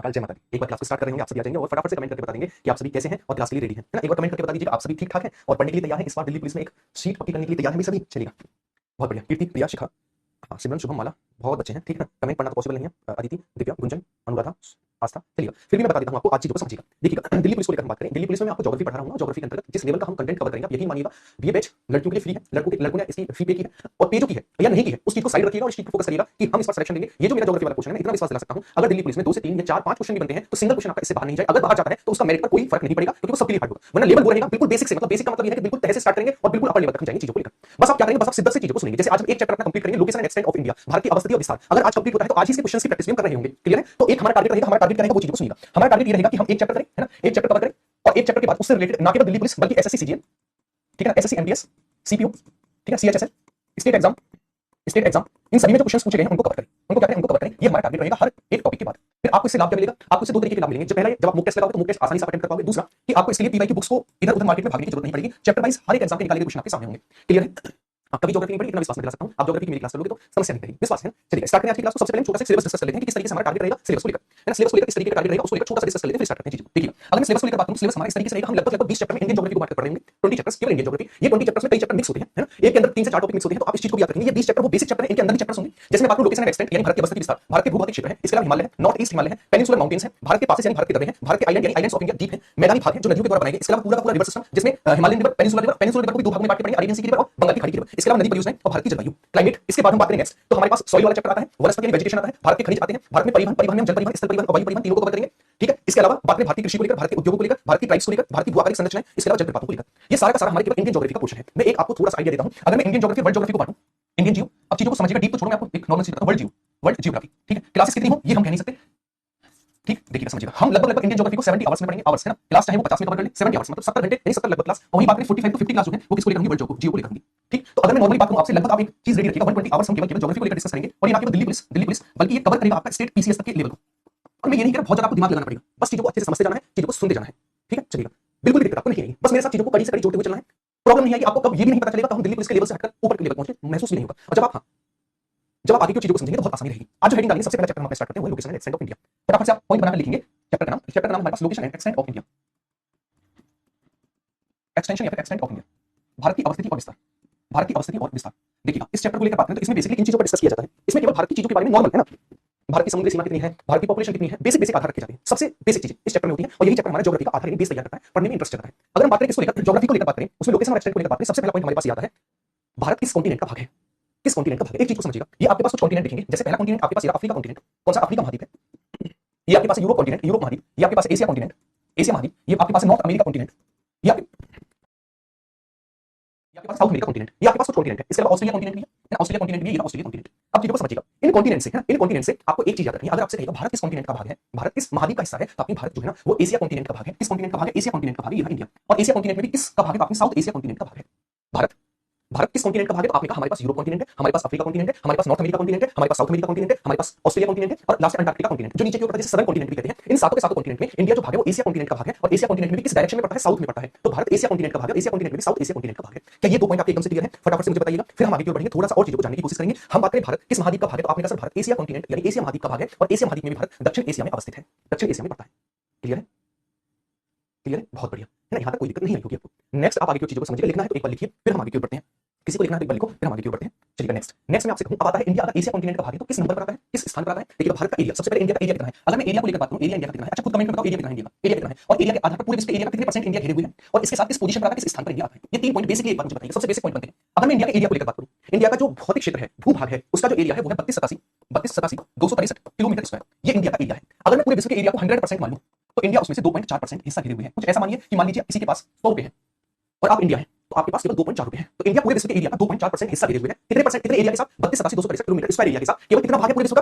अकाल जय माता दी। एक बार क्लास को स्टार्ट कर रहे होंगे, आप सभी आ जाएंगे और फटाफट से कमेंट करके बता देंगे कि आप सभी कैसे हैं और क्लास के लिए रेडी हैं, है ना। एक बार कमेंट करके बता दीजिएगा आप सभी ठीक ठाक हैं और पढ़ने के लिए तैयार हैं। इस बार दिल्ली पुलिस में एक सीट पक्की करने के लिए तैयार हैं भी सभी। चलिएगा, बहुत बढ़िया। कीर्ति, प्रिया, शिखा, हाँ, सिमरन, शुभम, माला, बहुत अच्छे हैं, ठीक है ना। कमेंट पढ़ना तो पॉसिबल नहीं है। अदिति, दिव्या, गुंजन, अनुराधा, आस्था। चलिए, फिर भी मैं बता देता हूँ आपको, आज चीजों को समझिएगा। देखिएगा, दिल्ली पुलिस को लेकर हम बात करें। दिल्ली पुलिस में मैं आपको ज्योग्राफी पढ़ा रहा हूँ ना, ज्योग्राफी के अंतर्गत जिस लेवल का हम कंटेंट कवर करेंगे, आप यही मानिएगा बीए बैच लड़कियों के लिए फ्री है। लड़कों ने इसकी फी पे की है और पे जो की है या नहीं की है, उस चीज को साइड रखिएगा और इस चीज को फोकस करिएगा कि हम इस बार सिलेक्शन लेंगे। ये जो मेरा ज्योग्राफी वाला क्वेश्चन है, इतना विश्वास दिला सकता हूँ, अगर दिल्ली पुलिस में 2 से 3 या 4 5 क्वेश्चन भी बनते हैं तो सिंगल क्वेश्चन आपका इससे बाहर नहीं जाए। अगर बाहर जाता है तो उसका मेरिट पर कोई फर्क नहीं पड़ेगा, क्योंकि वो सबके लिए हार्ड होगा। वरना लेवल वो रहेगा बिल्कुल बेसिक से, मतलब बेसिक का मतलब ये है कि बिल्कुल तह से स्टार्ट करेंगे और बिल्कुल अपर लेवल तक हम जाएंगे चीजों को लेकर। बस आप क्या करेंगे, बस आप सिद्ध से चीजों को सुनेंगे। जैसे आज हम एक चैप्टर अपना कंप्लीट करेंगे, location and extent of India, Bharat की अवस्थिति और विस्तार। अगर आज कंप्लीट होता है तो आज ही इसके क्वेश्चंस की प्रैक्टिस भी हम कर रहे होंगे। क्लियर है। तो एक हमारा टारगेट रहेगा, हमारा टारगेट क्या रहेगा वो चीजों को सुनिएगा। हमारा टारगेट ये रहेगा कि हम एक चैप्टर करें, है ना, एक चैप्टर कवर करें और एक चैप्टर के बाद उससे रिलेटेड ना केवल दिल्ली पुलिस बल्कि एसएससी सीजीएल, ठीक है ना, एसएससी एमटीएस, सीपीओ, ठीक है, सीएचएसएल, स्टेट एग्जाम, इन सभी में जो क्वेश्चंस पूछे गए हैं उनको कवर करें। उनको क्या करें, उनको कवर करें। ये हमारा टारगेट रहेगा हर एक टॉपिक के बाद। फिर आपको इससे लाभ क्या मिलेगा, आपको इससे 2 तरीके के लाभ मिलेंगे। जो पहला है, जब आप मॉक टेस्ट लगाओगे तो मॉक टेस्ट आसानी से अटेंड कर पाओगे। दूसरा कि आपको इसके लिए पीवाई की बुक्स को इधर उधर मार्केट में भागने की जरूरत नहीं पड़ेगी। चैप्टर वाइज हर एक एग्जाम के निकाले गए क्वेश्चन आपके सामने होंगे। क्लियर है। कभी ज्योग्राफी नहीं पढ़ी, इतना विश्वास मैं दिला सकता हूं, आप ज्योग्राफी की मेरी क्लास करोगे तो समस्या नहीं रहेगी, विश्वास है। चलिए स्टार्ट करें आज की क्लास को। सबसे पहले छोटा सा सिलेबस डिस्कस कर लेते हैं कि किस तरीके से हमारा टारगेट रहेगा सिलेबस को लेकर, है ना। सिलेबस को लेकर किस तरीके का टारगेट रहेगा उसको लेकर छोटा सा डिस्कस कर लेते हैं, फिर स्टार्ट करते हैं चीजें। देखिए, अगर मैं सिलेबस को लेकर बात करूं, सिलेबस हमारा इस तरीके से रहेगा, हम लगभग 20 चैप्टर में इंडियन ज्योग्राफी को बात कर रहे होंगे। 20 चैप्टर्स केवल इंडियन ज्योग्राफी। ये 20 चैप्टर्स में कई चैप्टर मिक्स होते हैं, है ना। एक के अंदर 3 से 4 टॉपिक मिक्स होते हैं, तो आप इस चीज को भी याद रखेंगे। ये 20 चैप्टर वो बेसिक चैप्टर है, इनके अंदर भी चैप्टर्स होंगे। जैसे मैं बात करूं लोकेशन एंड एक्सटेंट यानी भारत की अवस्थिति विस्तार, भारत के भूभौतिक क्षेत्र है, इसके अलावा हिमालय है, नॉर्थ ईस्ट हिमालय है, पेनिनसुलर माउंटेन्स है, भारत के पासेस यानी भारत के दर्रे हैं, भारत के आइलैंड यानी आइलैंड्स ऑफ इंडिया द्वीप है, मैदानी भाग है जो नदियों के द्वारा बनाए गए। इसके अलावा पूरा का पूरा रिवर सिस्टम जिसमें हिमालयन रिवर, पेनिनसुलर रिवर को भी 2 भागों में बांट के पढ़ेंगे, अरेबियन सी की रिवर और बंगाल की खाड़ी की रिवर। इसके अलावा नदी परियोजनाएं और भारत की जलवायु, क्लाइमेट। इसके बाद हम बात करेंगे नेक्स्ट, तो हमारे पास सॉइल वाला चैप्टर आता है, वनस्पति यानी वेजिटेशन आता है, भारत के खनिज आते हैं, भारत में परिवहन, परिवहन में हम जल परिवहन, स्थल परिवहन और वायु परिवहन तीनों को कवर करेंगे, ठीक है। इसके अलावा बात करें भारत की कृषि को लेकर, भारत के उद्योगों को लेकर, भारत की ट्राइब्स को लेकर, भारत की भू-आधारित संरचनाएं, इसके अलावा जलप्रपातों को लेकर। ये सारा का सारा हमारे केवल इंडियन ज्योग्राफी का पोर्शन है। मैं एक आपको थोड़ा सा आइडिया देता हूं, अगर मैं इंडियन ज्योग्राफी वर्ल्ड ज्योग्राफी को बांटूं, इंडियन जियो, अब चीजों को समझिएगा, डीप तो छोड़ो, मैं आपको एक नॉर्मल चीज बताऊं, वर्ल्ड जियोग्राफी, ठीक है। क्लासेस कितनी हो ये हम कह नहीं सकते, ठीक। देखिए समझिएगा, हम लगभग इंडियन ज्योग्राफी को 70 आवर्स में पढ़ेंगे, आवर्स है ना, क्लास चाहे वो 50 में कवर कर ले, 70 आवर्स मतलब 70 घंटे यानी 70 लगभग क्लास। और वही बात करें 45 टू 50 क्लास जो है वो किसको लेकर होंगी, वर्ल्ड जियो को लेकर होंगी, ठीक। तो अगर मैं नॉर्मली बात करूं आपसे, लगभग आप एक चीज रेडी रखिएगा, 120 आवर्स हम केवल ज्योग्राफी को लेकर डिस्कस करेंगे। और ये ना केवल दिल्ली पुलिस बल्कि ये कवर करेगा आपका स्टेट पीसीएस तक के लेवल को। और मैं ये नहीं कह रहा बहुत ज्यादा आपको दिमाग लगाना पड़ेगा, बस चीजों को अच्छे से समझते जाना है, चीजों को सुनते जाना है, ठीक है। चलिएगा, बिल्कुल भी दिक्कत आपको नहीं आएगी, बस मेरे साथ चीजों को कड़ी से कड़ी जोड़ते हुए चलना है। प्रॉब्लम नहीं आएगी आपको, कब ये भी नहीं पता चलेगा तो हम दिल्ली पुलिस के लेवल से हटकर ऊपर के लेवल पहुंचे महसूस भी नहीं होगा। और जब आप आगे की चीजों को समझेंगे तो बहुत आसानी रहेगी। आज जो हेडिंग डालेंगे, सबसे पहला चैप्टर हम स्टार्ट करते हैं, वो location and extent of India. फटाफट से आप पॉइंट बनाकर लिखेंगे चैप्टर का नाम हमारे पास location and extent of India, extension या फिर एक्सटेंट ऑफ इंडिया, भारत की अवस्थिति और विस्तार, भारत की अवस्थिति और विस्तार। देखिएगा, इस चैप्टर को लेकर बात करें तो इसमें बेसिकली इन चीजों पर डिस्कस किया जाता है। इसमें केवल भारत की चीजों के बारे में, नॉर्मल है ना, भारत की समुद्री सीमा कितनी है, भारत की पॉपुलेशन कितनी है, बेसिक आधार रखे जाते हैं। सबसे बेसिक चीजें इस चैप्टर में होती हैं और यही चैप्टर हमारा ज्योग्राफी का आधार यानी बेस तैयार करता है, पढ़ने में इंटरेस्ट आता है। अगर हम बात करें इसको लेकर, ज्योग्राफी को लेकर बात करें, उसमें लोकेशन और एक्सटेंट को लेकर बात करें, सबसे पहला पॉइंट हमारे पास ये आता है, भारत किस कॉन्टिनेंट का भाग है, किस कॉन्टिनेंट का भाग है। एक चीज को समझिएगा, ये आपके पास कुछ कॉन्टिनेंट दिखेंगे। जैसे पहला कॉन्टिनेंट आपके पास ये अफ्रीका कॉन्टिनेंट, कौन सा, अफ्रीका महाद्वीप है। ये आपके पास यूरोप कॉन्टिनेंट, यूरोप महाद्वीप। ये आपके पास एशिया कॉन्टिनेंट, एशिया महाद्वीप। ये आपके पास नॉर्थ अमेरिका कॉन्टिनेंट, ये आपके पास साउथ अमेरिका कॉन्टिनेंट। ये आपके पास कुछ कॉन्टिनेंट है। इसके अलावा ऑस्ट्रेलिया कॉन्टिनेंट भी है, ऑस्ट्रेलिया कॉन्टिनेंट भी है, ये ऑस्ट्रेलिया कॉन्टिनेंट। अब चीजों को समझिएगा, इन कॉन्टिनेंट से, है ना, इन कॉन्टिनेंट से आपको एक चीज याद रखनी है। अगर आपसे कहेगा भारत किस कॉन्टिनेंट का भाग है, भारत किस महाद्वीप का हिस्सा है, तो अपनी भारत जो है ना वो एशिया कॉन्टिनेंट का भाग है। किस कॉन्टिनेंट का भाग है, एशिया कॉन्टिनेंट का भाग है, ये इंडिया। और एशिया कॉन्टिनेंट में भी किसका भाग है, तो अपनी साउथ एशिया कॉन्टिनेंट का भाग है। भारत किस कॉन्टिनेंट का भाग है, तो आपने कहा हमारे पास यूरोप कॉन्टिनेंट है, हमारे पास अफ्रीका कॉन्टिनेंट है, हमारे पास नॉर्थ अमेरिका कॉन्टिनेंट है, हमारे पास साउथ अमेरिका कॉन्टिनेंट है, हमारे पास ऑस्ट्रेलिया कॉन्टिनेंट है और लास्ट अंटार्कटिका कॉन्टिनेंट जो नीचे की ओर जिसे सदर्न कॉन्टिनेंट भी कहते हैं। इन सातों के सातों कॉन्टिनेंट में इंडिया जो भाग है वो एशिया कॉन्टिनेंट का भाग है। और एशिया कॉन्टिनेंट में भी किस डायरेक्शन में पड़ता है, साउथ में पड़ता है। तो भारत एशिया कॉन्टिनेंट का भाग है, एशिया कॉन्टिनेंट में भी साउथ एशिया कॉन्टिनेंट का भाग है। क्या ये 2 पॉइंट आपके एकदम से क्लियर है? फटाफट से मुझे बताइएगा, फिर हम आगे की ओर बढ़ेंगे, थोड़ा सा और चीजों को जानने की कोशिश करेंगे। हम बात करें भारत किस महाद्वीप का भाग है, तो आपने कहा सर भारत एशिया कॉन्टिनेंट यानी एशिया महाद्वीप का भाग है और एशिया महाद्वीप में भी भारत दक्षिण एशिया में अवस्थित है, दक्षिण एशिया में पड़ता है। क्लियर है, क्लियर है, बहुत बढ़िया है ना, यहाँ तक कोई दिक्कत नहीं आई होगी आपको। नेक्स्ट आप आगे की चीजों को समझिए, लिखना है तो एक बार लिखिए, फिर हम आगे की ओर बढ़ते हैं। किसी को लिखना है तो एक बार लिखो, फिर हम आगे की ओर बढ़ते हैं। चलिए नेक्स्ट मैं आपसे कहूं, अब आता है इंडिया अगर एशिया कॉन्टिनेंट का भाग है तो किस नंबर पर आता है, किस स्थान पर आता है। देखिए भारत का एरिया, सबसे पहले इंडिया का एरिया कितना है। अगर मैं एरिया को लेकर बात करूं, एरिया इंडिया का कितना है, अच्छा खुद कमेंट में बताओ एरिया कितना है, इंडिया का एरिया कितना है। और एरिया के आधार पर पूरे विश्व के एरिया का कितने परसेंट इंडिया घेरे हुए हैं और इसके साथ किस पोजीशन पर आता है, किस स्थान पर इंडिया आता है। ये 3 पॉइंट बेसिकली एक बार मुझे बताइए, सबसे बेसिक पॉइंट बनते हैं। अगर मैं इंडिया के एरिया को लेकर बात करूं, इंडिया का जो भौतिक क्षेत्र है, भूभाग है, उसका जो एरिया है वो है 3287 किलोमीटर स्क्वायर, ये इंडिया का एरिया है। अगर मैं पूरे विश्व के एरिया को 100% मान लूं तो इंडिया उसमें से 2.4% हिस्सा घेरे हुए हैं। कुछ ऐसा मानिए कि मान लीजिए किसी के पास 100 रुपए है और आप इंडिया है तो आपके पास केवल 2.4 रुपए हैं, तो इंडिया पूरे विश्व के एरिया का 2.4% हिस्सा घेरे हुए हैं। कितने परसेंट, कितने एरिया के साथ, 32,265 किलोमीटर स्क्वायर एरिया के साथ केवल कितना भाग है पूरे विश्व का,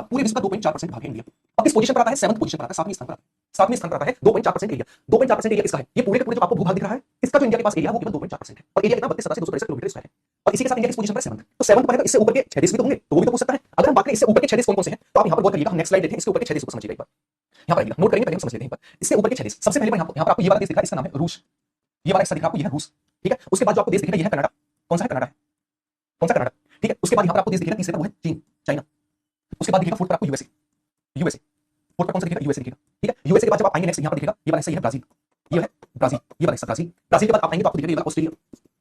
पूरे विश्व का 2.4% भाग है इंडिया। अब किस पोजीशन पर आता है, 7th पोजीशन पर आता है, 7वें स्थान पर आता है, 7वें स्थान पर आता है 2.4% एरिया। 2.4% एरिया किसका है, ये पूरे के पूरे जो आपको भूभाग दिख रहा है इसका जो इंडिया के पास एरिया वो केवल 2.4% है और एरिया कितना 32,265 किलोमीटर स्क्वायर है। और इसी के साथ इंडिया किस पोजीशन पर है, 7th। तो 7th पर है तो इससे ऊपर के 6 देश भी तो होंगे, तो वो भी तो पूछ सकता है। अगर हम बात करें इससे ऊपर के 6 देश कौन-कौन से हैं, तो आप यहां पर गौर करिएगा, हम नेक्स्ट स्लाइड देखें, इसके ऊपर के 6 देश को समझिएगा एक बार। यहां पर आइएगा, नोट करेंगे, पहले हम समझ लेते हैं एक बार। इसके ऊपर के 6 देश, सबसे पहले यहां पर आपको ये वाला देश दिख रहा है, इसका नाम है रूस। ये वाला हिस्सा दिख रहा है आपको, ये है रूस, ठीक है। उसके बाद जो आपको देश दिख रहा है ये है कनाडा। कौन सा है, कनाडा है, कौन सा कनाडा, ठीक है। उसके बाद यहां पर आपको देश दिखेगा तीसरे पर वो है चीन, चाइना। उसके बाद दिखेगा 4th पर आपको यूएसए, यूएसए, फोर्थ पर कौन सा दिखेगा, यूएसए दिखेगा, ठीक है। यूएसए के बाद जब आप आएंगे नेक्स्ट यहाँ पर दिखेगा ये वाला हिस्सा, ये है ब्राजील, ये है ब्राजील, ये वाला हिस्सा ब्राजील। ब्राजील के बाद आप आएंगे तो आपको दिखेगा ये वाला ऑस्ट्रेलिया,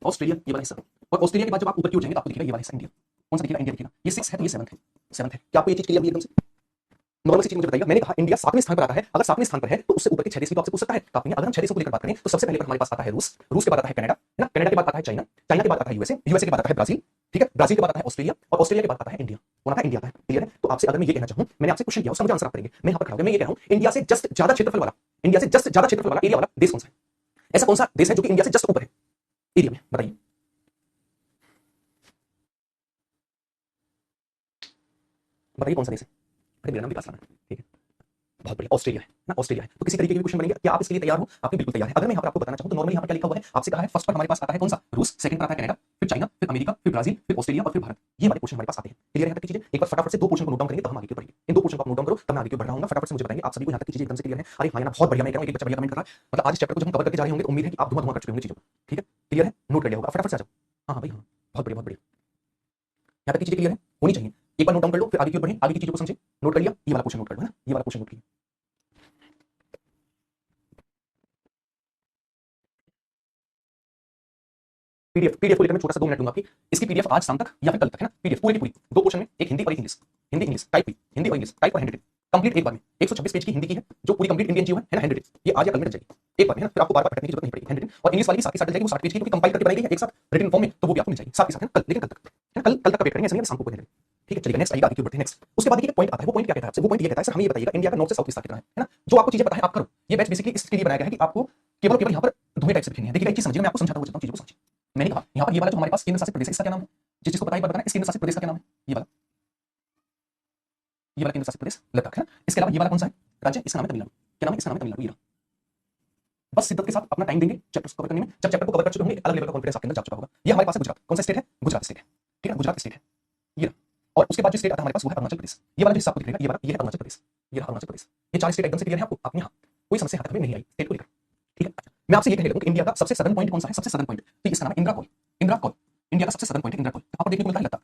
ऑस्ट्रेलिया ये वाला हिस्सा, और ऑस्ट्रेलिया के बाद जब आप ऊपर की ओर जाएंगे तो आपको दिखेगा ये वाला हिस्सा इंडिया। कौन सा दिखेगा, इंडिया दिखेगा। ये 6 है तो ये 7 है, 7 है। क्या आपको ये चीज क्लियर हुई एकदम से? नॉर्मल सी चीज मुझे बताइएगा, मैंने कहा इंडिया 7वें स्थान पर आता है, अगर 7वें स्थान पर है तो उससे ऊपर के 6 देश भी तो आपसे पूछ सकता है। तो आपने अगर हम 6 देशों को लेकर बात करें तो सबसे पहले पर हमारे पास आता है रूस, रूस के बाद आता है कनाडा, है ना, कनाडा के बाद आता है चाइना, चाइना के बाद आता है यूएसए, यूएसए के बाद आता है ब्राजील, ठीक है, ब्राजील के बाद आता है ऑस्ट्रेलिया, और ऑस्ट्रेलिया के बाद आता है इंडिया। कौन आता है, इंडिया आता है, क्लियर है। तो आपसे अगर मैं ये कहना चाहूं, मैंने आपसे क्वेश्चन किया उसका मुझे आंसर आप करेंगे, मैं यहां पर खड़ा हूं, मैं ये कह रहा हूं इंडिया से जस्ट ज्यादा क्षेत्रफल वाला, इंडिया से जस्ट ज्यादा क्षेत्रफल वाला एरिया वाला देश कौन सा है? ऐसा कौन सा देश है जो कि इंडिया से जस्ट ऊपर है एरिया में, बताइए। बताइए कौन सा देश है? अरे मेरा नाम विकास राणा, ठीक है, बहुत बढ़िया, ऑस्ट्रेलिया है ना, ऑस्ट्रेलिया है। तो किसी तरीके के भी क्वेश्चन बनेंगे, क्या आप इसके लिए तैयार हो? आपके बिल्कुल तैयार है। अगर मैं यहाँ पर आपको बताना चाहूँ तो नॉर्मली यहाँ पर क्या लिखा हुआ है, आपसे कहा है फर्स्ट पर हमारे पास आता है कौन सा, रूस, सेकंड पर आता है कनाडा, फिर चाइना, फिर अमेरिका, फिर ब्राजील, फिर ऑस्ट्रेलिया और फिर भारत। ये वाले क्वेश्चन हमारे पास आते हैं, क्लियर है यहाँ तक की चीजें। एक बार फटाफट से 2 क्वेश्चन को नोट डाउन करेंगे तो हम आगे बढ़ेंगे। इन 2 क्वेश्चन को आप नोट डाउन करो तब मैं आगे बढ़ रहा हूँ। फटाफट से मुझे बताएंगे आप सभी को यहाँ तक की चीजें एकदम से क्लियर है। अरे हाँ यार बहुत बढ़िया, मैं कह रहा हूँ एक बच्चा बढ़िया कमेंट कर रहा है, मतलब आज इस चैप्टर को जब हम कवर करके जा रहे होंगे तो उम्मीद है कि आप धुआं धुआं कर चुके होंगे चीजों को, ठीक है, क्लियर है, नोट कर लिया होगा, फटाफट से आ जाओ। हाँ भाई हाँ, बहुत बढ़िया, बहुत बढ़िया, यहाँ तक की चीजें क्लियर है, होनी चाहिए। एक बार नोट डाउन कर लो फिर आगे की ओर बढ़ें, आगे की चीजों को समझे। नोट कर लिया, ये वाला क्वेश्चन नोट कर लो, है ना, ये वाला क्वेश्चन नोट किया। पीडीएफ को लेकर मैं छोटा सा 2 मिनट लूंगा आपकी, इसकी पीडीएफ आज शाम तक या फिर कल तक, है ना, पीडीएफ पूरी की पूरी 2 क्वेश्चन में, एक हिंदी और एक इंग्लिश, हिंदी इंग्लिश टाइप हुई, हिंदी और इंग्लिश टाइप और हैंड कंप्लीट एक बार में 126 पेज की हिंदी की है जो पूरी कंप्लीट इंडियन जीओ है ना, हैंड ये आज या कल में जाएगी एक बार में, है ना, फिर आपको बार-बार पढ़ने की जरूरत नहीं पड़ेगी। हैंड और इंग्लिश वाली साथ के साथ जाएगी, वो 60 पेज की क्योंकि कंपाइल करके बनाई गई है एक साथ रिटन फॉर्म में, तो वो भी आपको मिल जाएगी साथ के साथ, है ना, कल, लेकिन कल तक, है ना, कल तक का वेट करेंगे, ऐसा नहीं है शाम को पढ़ने, ठीक है। चलिए नेक्स्ट आइएगा, आगे की बढ़ते हैं। नेक्स्ट उसके बाद देखिए पॉइंट आता है, वो पॉइंट क्या कहता है आपसे, वो पॉइंट ये कहता है सर हमें ये बताइएगा इंडिया का नॉर्थ से साउथ विस्तार कितना है ना, जो आपको चीजें पता है आप करो। ये बैच बेसिकली इसके लिए बनाया गया है कि आपको केवल केवल यहाँ पर धुएं टाइप से दिखेंगे। देखिए एक चीज समझिए, मैं आपको समझाता हुआ चलता हूं, चीजों को समझिए। मैंने कहा यहाँ पर ये वाला जो हमारे पास केंद्र शासित प्रदेश है इसका क्या नाम है, जिस चीज को पता है बताना, इस केंद्र शासित प्रदेश का क्या नाम है, ये वाला केंद्र शासित प्रदेश लद्दाख, है ना। इसके अलावा ये वाला कौन सा है राज्य, इसका नाम है तमिलनाडु। क्या नाम है, इसका नाम है तमिलनाडु। ये बस शिद्दत के साथ अपना टाइम देंगे चैप्टर्स कवर करने में, जब चैप्टर को कवर कर चुके होंगे अलग लेवल का कॉन्फिडेंस आपके अंदर जा चुका होगा। ये हमारे पास है गुजरात, कौन सा स्टेट है, गुजरात स्टेट है, ठीक है, गुजरात स्टेट है ये। और उसके बाद जो स्टेट आता है हमारे पास वो है अरुणाचल प्रदेश। ये वाला जो हिस्सा आपको दिखेगा, ये वाला, ये है अरुणाचल प्रदेश, ये रहा अरुणाचल प्रदेश। ये 4 स्टेट एकदम से क्लियर है आपको, अपने यहाँ कोई समस्या यहाँ तक नहीं आई स्टेट को लेकर, ठीक है। मैं आपसे ये कह रहा हूँ कि इंडिया का सबसे सदर्न पॉइंट कौन सा है, सबसे सदर्न पॉइंट, तो इसका नाम है Indira col, Indira call. India का सबसे सदर्न पॉइंट है इंदिरा कॉल, आपको देखने को मिलता है लद्दाख,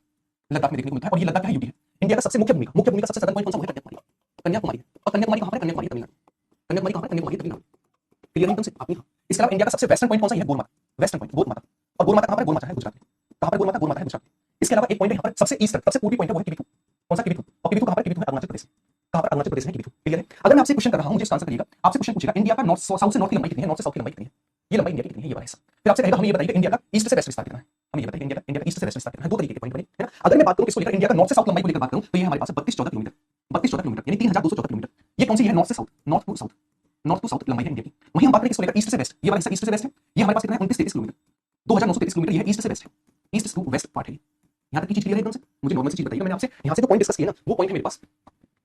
लद्दाख में देखने को मिलता है, और ये लद्दाख है यूपी है। इंडिया का सबसे मुख्य भूमि का सबसे सदर्न पॉइंट कौन सा है, कन्याकुमारी, कन्याकुमारी। और कन्याकुमारी कहाँ पर है, कन्याकुमारी तमिलनाडु, कन्याकुमारी कहाँ पर, कन्याकुमारी तमिलनाडु, क्लियर है एकदम से आपने। इसके अलावा इंडिया का सबसे वेस्टर्न पॉइंट कौन सा है, गोलमाता, वेस्टर्न पॉइंट गोलमाता। और गोलमाता कहाँ पर, गोलमाता है गुजरात में। कहाँ पर गोलमाता, गोलमाता है गुजरात में। इसके अलावा एक पॉइंट है यहाँ पर सबसे ईस्ट सबसे पूर्वी पॉइंट है वो है किबिथु, कौन सा किबिथु, और किबिथु कहाँ पर, किबिथु है अरुणाचल प्रदेश, कहाँ पर, अरुणाचल प्रदेश में किबिथु, क्लियर है। अगर मैं आपसे क्वेश्चन कर रहा हूँ, मुझे इसका आंसर करिएगा, आपसे क्वेश्चन पूछेगा इंडिया का नॉर्थ साउथ से नॉर्थ की लंबाई कितनी है, नॉर्थ से साउथ की लंबाई कितनी है, ये लंबाई इंडिया की कितनी है, ये वाला हिस्सा। फिर आपसे कहेगा हमें ये बताइए इंडिया का ईस्ट से वेस्ट विस्तार कितना है, हमें ये बताइए इंडिया का ईस्ट से वेस्ट विस्तार कितना है। 2 तरीके के पॉइंट बने, है ना। अगर मैं बात करूँ इसको लेकर इंडिया का नॉर्थ से साउथ लंबाई को लेकर बात करूँ तो ये हमारे पास 32-14 किलोमीटर, 32-14 किलोमीटर यानी 3214 किलोमीटर। ये कौन सी है, नॉर्थ से south, north to south, north to south लंबाई है इंडिया की। वहीं हम बात करें इसको लेकर ईस्ट से वेस्ट, ये वाला हिस्सा ईस्ट से वेस्ट है, ये हमारे पास कितना है 29-33 किलोमीटर, 2933 किलोमीटर, ये है ईस्ट से वेस्ट है, ईस्ट टू वेस्ट पार्ट है। यहाँ तक की चीज क्लियर है एकदम से। मुझे नॉर्मल सी चीज बताइए, मैंने आपसे यहाँ से जो पॉइंट डिस्कस किया ना, वो पॉइंट है मेरे पास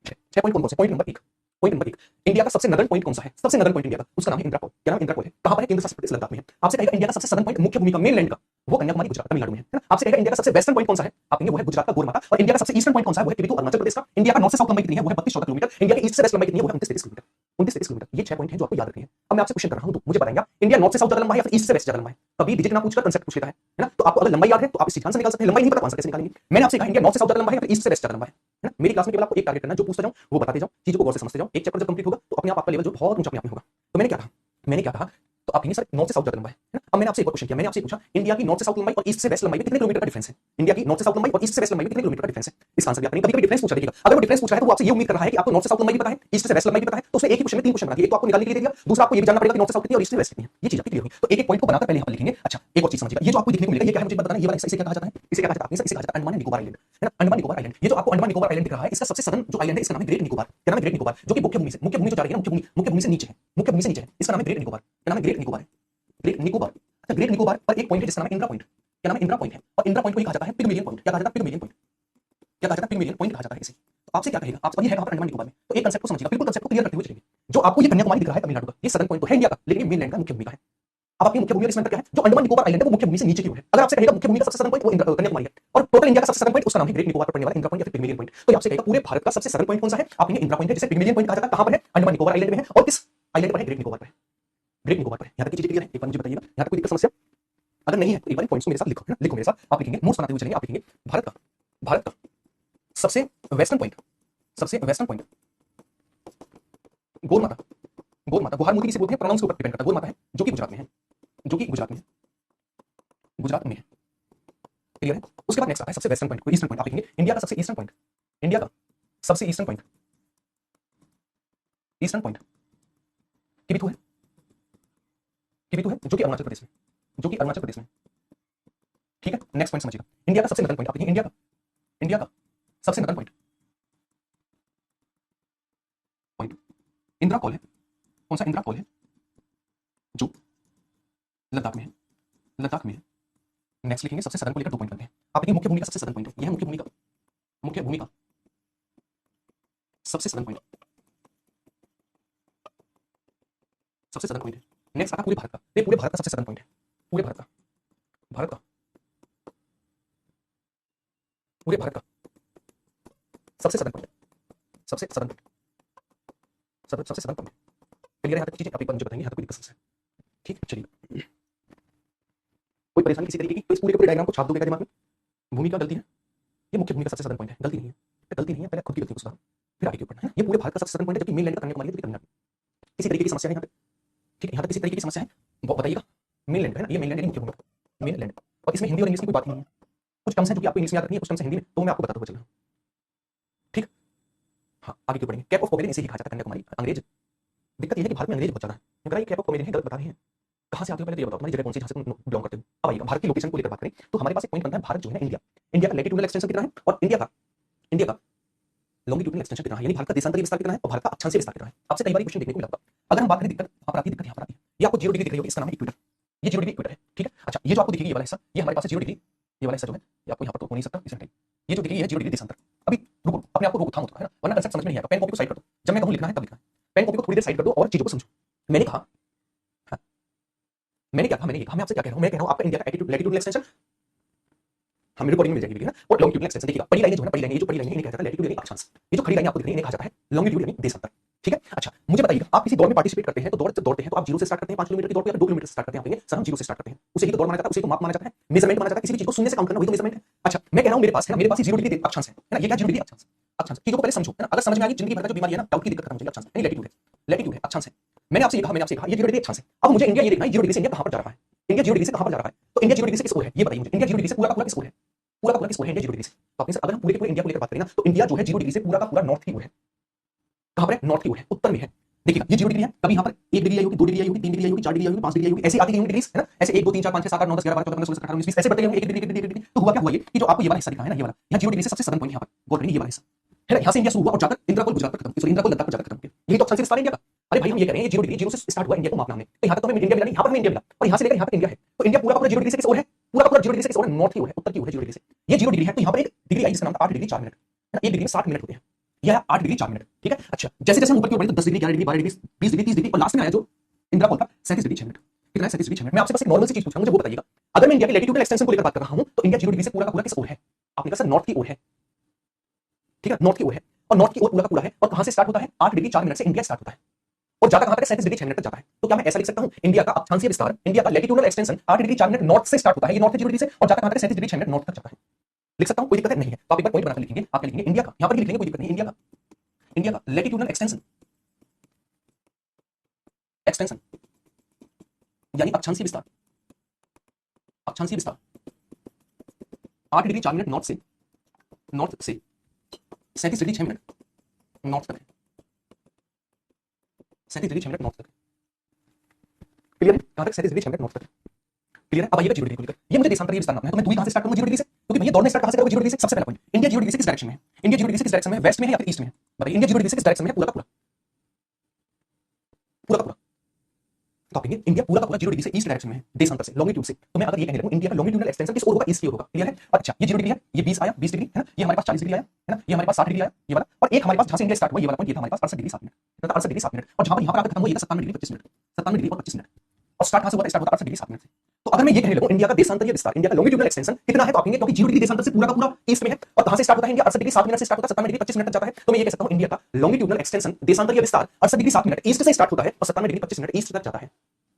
6 पॉइंट कौन से, point number 1, point number 1, India का सबसे नदर्न पॉइंट कौन सा है, सबसे नदर्न पॉइंट इंडिया का, उसका नाम है इंदिरा कॉल। क्या नाम है, इंदिरा कॉल है। कहां पर है, केंद्र शासित प्रदेश लद्दाख में है। आपसे कहेगा इंडिया का सबसे सदर्न पॉइंट मुख्य भूमि का मेन लैंड का, वो कन्याकुमारी गुजरात तमिलनाडु में है ना। आपसे कहेगा इंडिया का सबसे वेस्टर्न पॉइंट कौन सा है, आप कहेंगे वो है गुजरात का गोलमाता। और इंडिया का सबसे ईस्टर्न पॉइंट कौन सा है, वो है किबिथु अरुणाचल प्रदेश का। इंडिया का नॉर्थ से साउथ लंबाई कितनी है, वो है 32-14 किलोमीटर। इंडिया के ईस्ट से वेस्ट लंबाई कितनी है, वो है 29-33 किलोमीटर, 29-33 किलोमीटर। ये 6 पॉइंट है जो आपको याद रखने हैं। अब मैं आपसे क्वेश्चन कर रहा हूं तो मुझे बताएंगे इंडिया नॉर्थ से साउथ ज्यादा लंबा है या फिर ईस्ट से वेस्ट ज्यादा लंबा है। कभी डिजिट ना पूछकर कांसेप्ट पूछ लेता है ना। तो आपको अगर लंबाई याद है तो आप इस आंसर निकाल सकते हैं, लंबाई नहीं पता आंसर कैसे निकालेंगे। मैंने आपसे कहा इंडिया नॉर्थ से साउथ ज्यादा लंबा है या फिर ईस्ट से वेस्ट ज्यादा लंबा है ना। मेरी क्लास में केवल आपको एक टारगेट करना है, जो पूछता जाऊं वो बताते जाओ, चीजों को गौर से समझते जाओ। एक चैप्टर जब कंप्लीट होगा तो अपने आप आपका लेवल जो बहुत ऊंचा अपने आप में होगा। तो मैंने क्या कहा, तो आप कहेंगे सर नॉर्थ से साउथ ज्यादा लंबा है ना। अब मैंने आपसे एक और क्वेश्चन किया, मैंने आपसे पूछा इंडिया की नॉर्थ से साउथ लंबाई और ईस्ट से वेस्ट लंबाई में कितने किलोमीटर का डिफरेंस है। इंडिया की नॉर्थ से साउथ लंबाई और ईस्ट से वेस्ट लंबाई में कितने किलोमीटर का डिफरेंस है। इसका आंसर भी आप करेंगे। कभी डिफरेंस पूछा देखिएगा, अगर वो डिफरेंस पूछ रहा है तो वो आपसे ये उम्मीद कर रहा है कि आपको नॉर्थ से साउथ लंबाई भी पता है, ईस्ट से वेस्ट लंबाई भी पता है। तो उसने एक ही क्वेश्चन में 3 क्वेश्चन बना दिए, एक तो आपको निकालने के लिए दे दिया, दूसरा आपको ये भी जानना पड़ेगा कि नॉर्थ से साउथ कितनी है और ईस्ट से वेस्ट कितनी है। ये चीज आपकी क्लियर हुई। तो एक एक पॉइंट को बनाकर पहले यहाँ पर लिखेंगे। अच्छा एक और चीज समझिएगा, ये जो आपको देखने को मिलेगा ये क्या है मुझे बताना। ये वाला इसे क्या कहा जाता है, इसे क्या कहा जाता है, इसे कहा जाता है अंडमान एंड निकोबार आइलैंड, है ना। अंडमान निकोबार आइलैंड, ये जो आपको अंडमान निकोबार आइलैंड दिख रहा है, इसका सबसे सदर्न जो आइलैंड है इसका नाम है ग्रेट निकोबार। क्या नाम है, ग्रेट निकोबार, जो कि मुख्य भूमि जो जा रही है ना, मुख्य भूमि से नीचे है, मुख्य भूमि से नीचे है। इसका नाम है ग्रेट निकोबार। क्या नाम है, ग्रेट निकोबार, ग्रेट निकोबार। अच्छा ग्रेट निकोबार पर एक पॉइंट है जिसका नाम है इंदिरा पॉइंट। क्या नाम है, इंदिरा पॉइंट है। और इंदिरा पॉइंट को ही कहा जाता है पिग्मेलियन पॉइंट। क्या कहा जाता है, पिग्मेलियन पॉइंट। क्या कहा जाता है, पिग्मेलियन पॉइंट कहा जाता है इसे। तो आपसे क्या कहेगा, आपसे ये है कहां पर, अंडमान निकोबार में। तो एक कांसेप्ट को समझिएगा, बिल्कुल कांसेप्ट को क्लियर करते हुए चलेंगे। जो आपको ये कन्याकुमारी दिख रहा है तमिलनाडु का, ये सदर्न पॉइंट तो है इंडिया का, लेकिन ये मेनलैंड का मुख्य भूमि का है। अब आपकी मुख्य भूमि इसमें क्या है, जो अंडमान निकोबार आइलैंड है वो मुख्य भूमि से नीचे की ओर है। अगर आपसे कहेगा मुख्य भूमि का सबसे सदर्न पॉइंट वो कन्याकुमारी है, और टोटल इंडिया का सबसे सदर्न पॉइंट उसका नाम है ग्रेट निकोबार पर पड़ने वाला इंदिरा पॉइंट या फिर पिग्मेलियन पॉइंट। तो आपसे कहेगा पूरे भारत का सबसे सदर्न पॉइंट कौन सा है, आप कहेंगे इंदिरा पॉइंट है, जिसे पिग्मेलियन पॉइंट कहा जाता है। कहां पर है, अंडमान निकोबार आइलैंड में है, और किस आइलैंड पर है, ग्रेट निकोबार पर है, ग्रेट निकोबार पर है। यहां तक की चीज क्लियर है, एक बार मुझे बताइएगा यहां तक कोई दिक्कत समस्या अगर नहीं है तो एक बार पॉइंट्स को मेरे साथ लिखो, है ना, लिखो मेरे साथ। आप लिखेंगे, नोट्स बनाते हुए चलेंगे। आप लिखेंगे भारत का सबसे वेस्टर्न पॉइंट, सबसे वेस्टर्न पॉइंट गौर माता, गौर माता गुहार मूर्ति किसे बोलते हैं? प्रोनाउंस के ऊपर डिपेंड करता है। गौर माता है जो कि गुजरात में है, जो कि गुजरात में है, गुजरात में है। क्लियर है? उसके बाद नेक्स्ट आता है सबसे वेस्टर्न पॉइंट, ईस्टर्न पॉइंट। आप देखेंगे इंडिया का सबसे ईस्टर्न पॉइंट, इंडिया का सबसे eastern point, eastern point Kibithu है, किबिथु है जो कि अरुणाचल प्रदेश में, जो कि अरुणाचल प्रदेश में। ठीक है, नेक्स्ट पॉइंट समझिएगा। इंडिया का सबसे नदन पॉइंट आप देखेंगे, इंडिया का सबसे northern point point Indira call है। कौन सा? इंदिरा कॉल है जो लद्दाख में है, लद्दाख में है। नेक्स्ट लिखेंगे सबसे सदन को लेकर 2 पॉइंट बनते हैं। आप देखिए मुख्य भूमि का सबसे सदन पॉइंट है, यह मुख्य भूमि का, मुख्य भूमि का सबसे सदन पॉइंट, सबसे सदन पॉइंट है। नेक्स्ट आता पूरे भारत का, ये पूरे भारत का सबसे सदन पॉइंट है, पूरे भारत का, भारत का, पूरे भारत का सबसे सदन पॉइंट, सबसे सदन पॉइंट, सबसे सदन पॉइंट। क्लियर है? यहाँ तक चीजें आप एक बार मुझे बताएंगे, यहाँ तक कोई दिक्कत समस्या है? ठीक, चलिए। कोई परेशानी किसी तरीके की? तो इस पूरे के पूरे डायग्राम को छाप दोगे दिमाग में। भूमि का गलती है, ये मुख्य भूमि का सबसे सदन पॉइंट है, गलती नहीं है, गलती नहीं है, पहले खुद की गलती को सुधारो फिर आगे के ऊपर है। ये पूरे भारत का सबसे सदन पॉइंट है, जबकि मेनलैंड का कन्याकुमारी है, कन्याकुमारी। किसी तरीके की समस्या है यहाँ पे? ठीक है, यहाँ तक किसी तरीके की समस्या है बताइएगा। मेनलैंड है ना, ये मेनलैंड मुख्य भूमि, मेनलैंड। और इसमें हिंदी और इंग्लिश की कोई बात नहीं है, कुछ टर्म्स हैं जो कि आपको इंग्लिश में याद रखनी है, कुछ टर्म्स हिंदी में, तो मैं आपको बताता हुआ चल रहा हूँ। ठीक, हाँ आगे क्यों बढ़ेंगे। कैप ऑफ कॉमेडियन इसे ही कहा जाता है, कन्याकुमारी। अंग्रेज, दिक्कत यह है कि भारत में अंग्रेज बहुत ज्यादा है। मैं कह रहा कैप ऑफ कॉमेडियन है, गलत बता रहे हैं। कहाँ से आते हो पहले तो ये बताओ, तुम्हारी जगह कौन सी जहाँ से तुम बिलोंग करते हो? अब आइएगा भारत की लोकेशन को लेकर बात करें तो हमारे पास एक पॉइंट बनता है, भारत जो है इंडिया, इंडिया का लैटिट्यूडनल एक्सटेंशन कितना है और इंडिया का लॉन्गिट्यूडनल एक्सटेंशन कितना है, यानी भारत का देशांतरीय विस्तार कितना है और भारत का अक्षांशीय विस्तार कितना है। आपसे कई बार क्वेश्चन देखने को मिला था। अगर हम बात करें दिक्कत यहाँ पर आती है, दिक्कत यहाँ पर आती है। ये आपको 0 डिग्री दिख रही होगी, इसका नाम है इक्वेटर, ये 0 डिग्री इक्वेटर है। ठीक है, अच्छा ये जो आपको दिखेगी ये वाला हिस्सा, ये हमारे पास 0 डिग्री, ये वाला हिस्सा जो है ये आपको यहाँ पर तो हो नहीं सकता, इसे हटाइए। ये जो दिखेगी है 0 डिग्री देशांतर। अभी रुको, अपने आप को रोको, थामो थोड़ा, है ना, वरना कंसेप्ट समझ में नहीं आएगा। पेन कॉपी को साइड कर दो, जब मैं कहूँ लिखना है तब लिखना है। पेन कॉपी को थोड़ी देर साइड कर दो और चीजों को समझो। मैंने कहा, मैंने क्या कहा, मैंने ये कहा, मैं आपसे क्या कह रहा हूँ, मैं कह रहा हूँ आपका इंडिया का एटीट्यूड लैटिट्यूडल एक्सटेंशन, हमें रिकॉर्डिंग मिल जाएगी, है ना। और लॉन्गिट्यूडनल एक्सटेंशन देखिएगा, पड़ी लाइनें जो है ना, पड़ी लाइनें, ये जो पड़ी लाइनें इन्हें कहा जाता है लैटिट्यूड यानी अक्षांश। ये जो खड़ी लाइनें आपको दिख रही है इन्हें कहा जाता है लॉन्गिट्यूड यानी देशांतर। ठीक है, अच्छा मुझे बताइएगा, आप किसी दौड़ में पार्टिसिपेट करते हैं तो दौड़ जब दौड़ते हैं तो आप 0 से स्टार्ट करते हैं 5 किलोमीटर की दौड़ को, या 2 किलोमीटर से स्टार्ट करते हैं? आप कहेंगे सर हम 0 से स्टार्ट करते हैं, उसे ही तो दौड़ माना जाता है, उसे तो माप माना जाता है, मेजरमेंट माना जाता है। किसी भी चीज को शून्य से काउंट करना वही तो मेजरमेंट है। अच्छा मैं कह रहा हूं मेरे पास है ना, मेरे पास 0 डिग्री अक्षांश है ना, ये क्या 0 डिग्री अक्षांश, अक्षांश चीजों को पहले समझो, है ना। अगर समझ में आ गई जिंदगी भर का जो बीमारी है ना, डाउट की दिक्कत खत्म हो जाएगी। अक्षांश यानी लैटिट्यूड है, लैटिट्यूड है, अक्षांश है। मैंने आपसे कहा ये 0 डिग्री अक्षांश है। अब मुझे इंडिया ये देखना है 0 डिग्री से इंडिया कहां पर जा रहा है, इंडिया 0 डिग्री से कहां पर जा रहा है। तो इंडिया 0 डिग्री से किस ओर है ये बताइए मुझे, इंडिया 0 डिग्री से पूरा का पूरा किस ओर है, पूरा का पूरा किस ओर है इंडिया 0 डिग्री से। तो आपने सर अगर हम पूरे के पूरे इंडिया को लेकर बात करें ना, तो इंडिया जो है 0 डिग्री से पूरा का पूरा नॉर्थ की ओर है। कहां पर है? नॉर्थ की ओर है, उत्तर में है। देखिएगा ये 0 डिग्री है, कभी यहाँ पर 1 डिग्री आई होगी, 2 डिग्री आई होगी, 3 डिग्री आई होगी, 4 डिग्री आई होगी, 5 डिग्री आई होगी, ऐसे आती गई होंगी डिग्रीज, है ना। ऐसे 1 2 3 4 5 6 7 8 9 10 11 12 13 14 15 16 17 18 19 20 ऐसे बढ़ते गए होंगे, 1 डिग्री 1 डिग्री 1 डिग्री। तो हुआ क्या, हुआ ये कि जो आपको ये वाला हिस्सा दिखा है ना, ये वाला, यहाँ 0 डिग्री से सबसे सदर्न पॉइंट यहाँ पर गौर करेंगे, ये वाला हिस्सा है ना, यहाँ से इंडिया शुरू हुआ और जाकर इंदिरा कोल गुजरात पर खत्म, सॉरी इंदिरा कोल लद्दाख पर जाकर खत्म किया। यही तो अक्षांश विस्तार है इंडिया का। अरे भाई हम ये कह रहे हैं 0 डिग्री 0 से स्टार्ट हुआ इंडिया को मापना हमने, तो यहाँ तक तो हमें इंडिया मिला नहीं, यहाँ पर हमें इंडिया मिला, और यहाँ से लेकर यहाँ तक इंडिया है। तो इंडिया पूरा पूरा 0 डिग्री से किस ओर है, पूरा पूरा 0 डिग्री से किस ओर है, नॉर्थ की ओर है, उत्तर की ओर है 0 डिग्री से। ये 0 डिग्री है, तो यहाँ पर एक डिग्री आई जिसका नाम था 8 डिग्री 4 मिनट, है ना। 1 डिग्री में 60 मिनट होते हैं, यह 8 डिग्री 4 मिनट। ठीक है, अच्छा जैसे जैसे हम ऊपर की ओर बढ़े तो 10 degree 11 degree 12 degree 20 degree 30 degree और लास्ट में आया जो इंदिरा कोल था 37 डिग्री 6 मिनट। कितना है? 37 डिग्री 6 मिनट। मैं आपसे बस एक नॉर्मल सी चीज पूछ रहा हूं, मुझे वो बताइएगा, अगर मैं इंडिया के लैटिट्यूडल एक्सटेंशन को लेकर बात कर रहा हूं तो इंडिया 0 डिग्री से पूरा का पूरा किस ओर है? आपने कहा सर नॉर्थ की ओर है। ठीक है, नॉर्थ की ओर है, और नॉर्थ की ओर पूरा का पूरा है, और कहां से स्टार्ट होता है? 8 डिग्री 4 मिनट से इंडिया स्टार्ट होता है और जाता कहां तक है? 37 डिग्री 6 मिनट तक जाता है। तो क्या मैं ऐसा लिख सकता हूं, इंडिया का अक्षांशीय विस्तार, इंडिया का latitudinal extension 8 degree 4 minute north से स्टार्ट होता है, ये नॉर्थ है 0 डिग्री से, और जाता कहां तक है? 37 डिग्री 6 मिनट नॉर्थ तक जाता है। लिख सकता हूं, कोई दिक्कत है? नहीं है। तो आप एक बार पॉइंट बनाकर लिखेंगे, आप लिखेंगे इंडिया का, यहां पर लिख लेंगे कोई दिक्कत नहीं, इंडिया का लैटिट्यूडल एक्सटेंशन, एक्सटेंशन यानी अक्षांशीय विस्तार, अक्षांशीय विस्तार 8 डिग्री 4 मिनट नॉर्थ से 37 डिग्री 6 मिनट नॉर्थ तक है, 37 डिग्री 6 मिनट नॉर्थ तक। क्लियर है? कहां तक? 37 डिग्री 6 मिनट नॉर्थ तक। क्लियर है? अब आइएगा 0 डिग्री को लेकर, ये मुझे देशांतरीय विस्तार नापना है, तो मैं दूरी कहां से स्टार्ट करूंगा? 0 डिग्री से, क्योंकि भैया दौड़ने स्टार्ट कहां से करोगे? 0 डिग्री से। सबसे पहला पॉइंट, इंडिया 0 डिग्री से किस डायरेक्शन में है? इंडिया 0 डिग्री से किस डायरेक्शन में है? वेस्ट में है या फिर ईस्ट में है? बताइए, इंडिया 0 डिग्री से किस डायरेक्शन में है? पूरा का पूरा, पूरा का पूरा। तो आप कहेंगे इंडिया पूरा का पूरा 0 डिग्री से ईस्ट डायरेक्शन में है, देशांतर से, लॉन्गिट्यूड से। तो मैं अगर ये कहने लगूं इंडिया का लॉन्गिट्यूडल एक्सटेंशन किस ओर होगा? ईस्ट की ओर होगा। क्लियर है? अच्छा ये 0 डिग्री है, ये 20 आया, 20 डिग्री है ना, ये हमारे पास 40 डिग्री आया, है ना, ये हमारे पास 60 डिग्री आया, ये वाला, और एक हमारे पास जहां से इंडिया स्टार्ट हुआ ये वाला पॉइंट, ये था हमारे पास 68 डिग्री 7 मिनट, मतलब 68 डिग्री 7 मिनट, और जहां पर यहां पर आकर खत्म हुआ ये था 57 डिग्री 25 मिनट, 57 डिग्री और 25 मिनट। और स्टार्ट कहां से हुआ था? स्टार्ट होता 68 डिग्री 7 मिनट से। तो अगर मैं ये कहने लगूं इंडिया का देशांतरीय विस्तार, इंडिया का लॉन्गिट्यूडल एक्सटेंशन कितना है, तो आप कहेंगे क्योंकि 0 डिग्री देशांतर से पूरा का पूरा ईस्ट में है, और कहां से स्टार्ट होता है? इंडिया 68 डिग्री 7 मिनट से स्टार्ट होता है, 57 डिग्री 25 मिनट तक जाता है। तो मैं ये कह सकता हूं इंडिया का लॉन्गिट्यूडल एक्सटेंशन देशांतरीय विस्तार 68 डिग्री 7 मिनट ईस्ट से स्टार्ट होता है और 57 डिग्री 25 मिनट ईस्ट तक जाता है।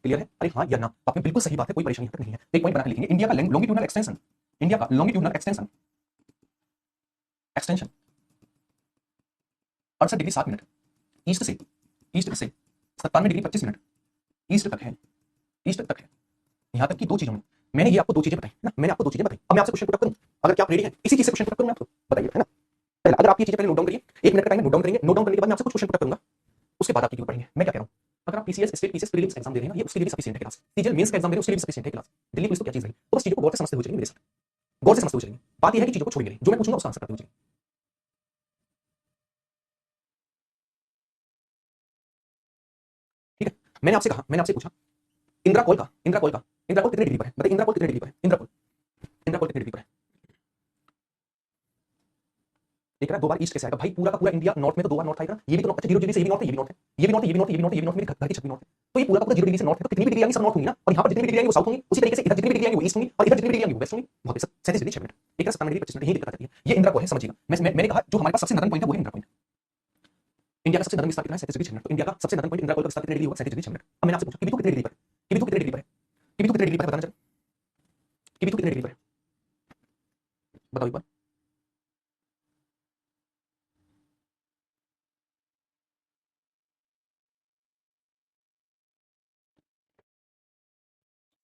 क्लियर है? अरे हाँ या ना? तो आपने बिल्कुल सही बात है, कोई परेशानी तक नहीं है। एक पॉइंट बना के लिखेंगे इंडिया का लॉन्गिट्यूडल एक्सटेंशन, इंडिया का longitudinal extension, extension 68 degree 7 minute east से ईस्ट से 97 डिग्री 25 मिनट ईस्ट तक है, ईस्ट तक है। यहां तक कि दो चीजों में मैंने ये आपको दो चीजें बताई ना, मैंने आपको दो चीजें बताई। अब मैं आपसे क्वेश्चन पुट अप करूं, अगर क्या आप रेडी हैं इसी चीज से क्वेश्चन पुट अप करूं मैं आपको, बताइए, है ना। पहले अगर आप ये चीजें पहले नोट डाउन करिए, 1 मिनट का टाइम है, नोट डाउन करेंगे, नोट डाउन करने के बाद मैं आपसे कुछ क्वेश्चन पुट अप करूंगा, उसके बाद आप ड्यूटी पढ़ेंगे। मैं क्या कह रहा हूं, अगर आप PCS state PCS prelims exam दे रहे हैं ना, ये उसके लिए भी सफिशिएंट है क्लास। सीजीएल मेंस का एग्जाम दे रहे हैं उसके लिए भी सफिशिएंट है क्लास। दिल्ली पुलिस तो क्या चीज है, तो बस चीजों को गौर से समझते हुए चलेंगे मेरे साथ, गौर से समझते हुए चलेंगे। बात यह है कि चीजों को छोड़ेंगे नहीं, जो मैं पूछूंगा उसका आंसर करते हुए चलेंगे। ठीक है, मैंने आपसे कहा, मैंने आपसे पूछा इंदिरा कॉल का, इंदिरा कॉल का, इंदिरा कॉल कितने डिग्री पर है, बताइए इंदिरा कॉल कितने डिग्री पर है, इंदिरा कॉल, इंदिरा कॉल कितने डिग्री पर है। देख रहा है, दो बार ईस्ट कैसे आएगा भाई, पूरा का पूरा इंडिया नॉर्थ में तो दो बार नॉर्थ आएगा ना, ये भी तो अच्छा 0 डिग्री से ये भी नॉर्थ है, ये भी नॉर्थ है, ये भी नॉर्थ है, ये भी नॉर्थ है, ये भी नॉर्थ है, ये भी नॉर्थ है, मेरे घर की छत भी नॉर्थ है। तो ये पूरा का पूरा 0 डिग्री से नॉर्थ है, तो कितनी भी डिग्री आएंगी सब नॉर्थ होंगी ना, और यहाँ पर जितनी भी डिग्री आएंगी वो साउथ होंगी, उसी तरीके से इधर जितनी भी डिग्री आएंगी वो ईस्ट होंगी, और इधर जितनी भी डिग्री आएंगी वो वेस्ट होंगी। बहुत 37 डिग्री 6 मिनट, एक 57 डिग्री 25 मिनट, यही दिक्कत आती है। ये इंदिरा कॉल है, समझिएगा। मैंने कहा जो हमारे पास सबसे नदन पॉइंट है वो है इंदिरा पॉइंट। इंडिया का सबसे नदन विस्तार कितना है, 37 डिग्री 6 मिनट। तो इंडिया का सबसे नदन पॉइंट इंदिरा कॉल का विस्तार कितने डिग्री होगा, 37 डिग्री 6 मिनट। अब मैंने आपसे पूछा किबिथु कितने डिग्री पर है, किबिथु कितने डिग्री पर है, किबिथु कितने डिग्री पर है, बताना चलो, किबिथु कितने डिग्री पर है, बताओ एक बार।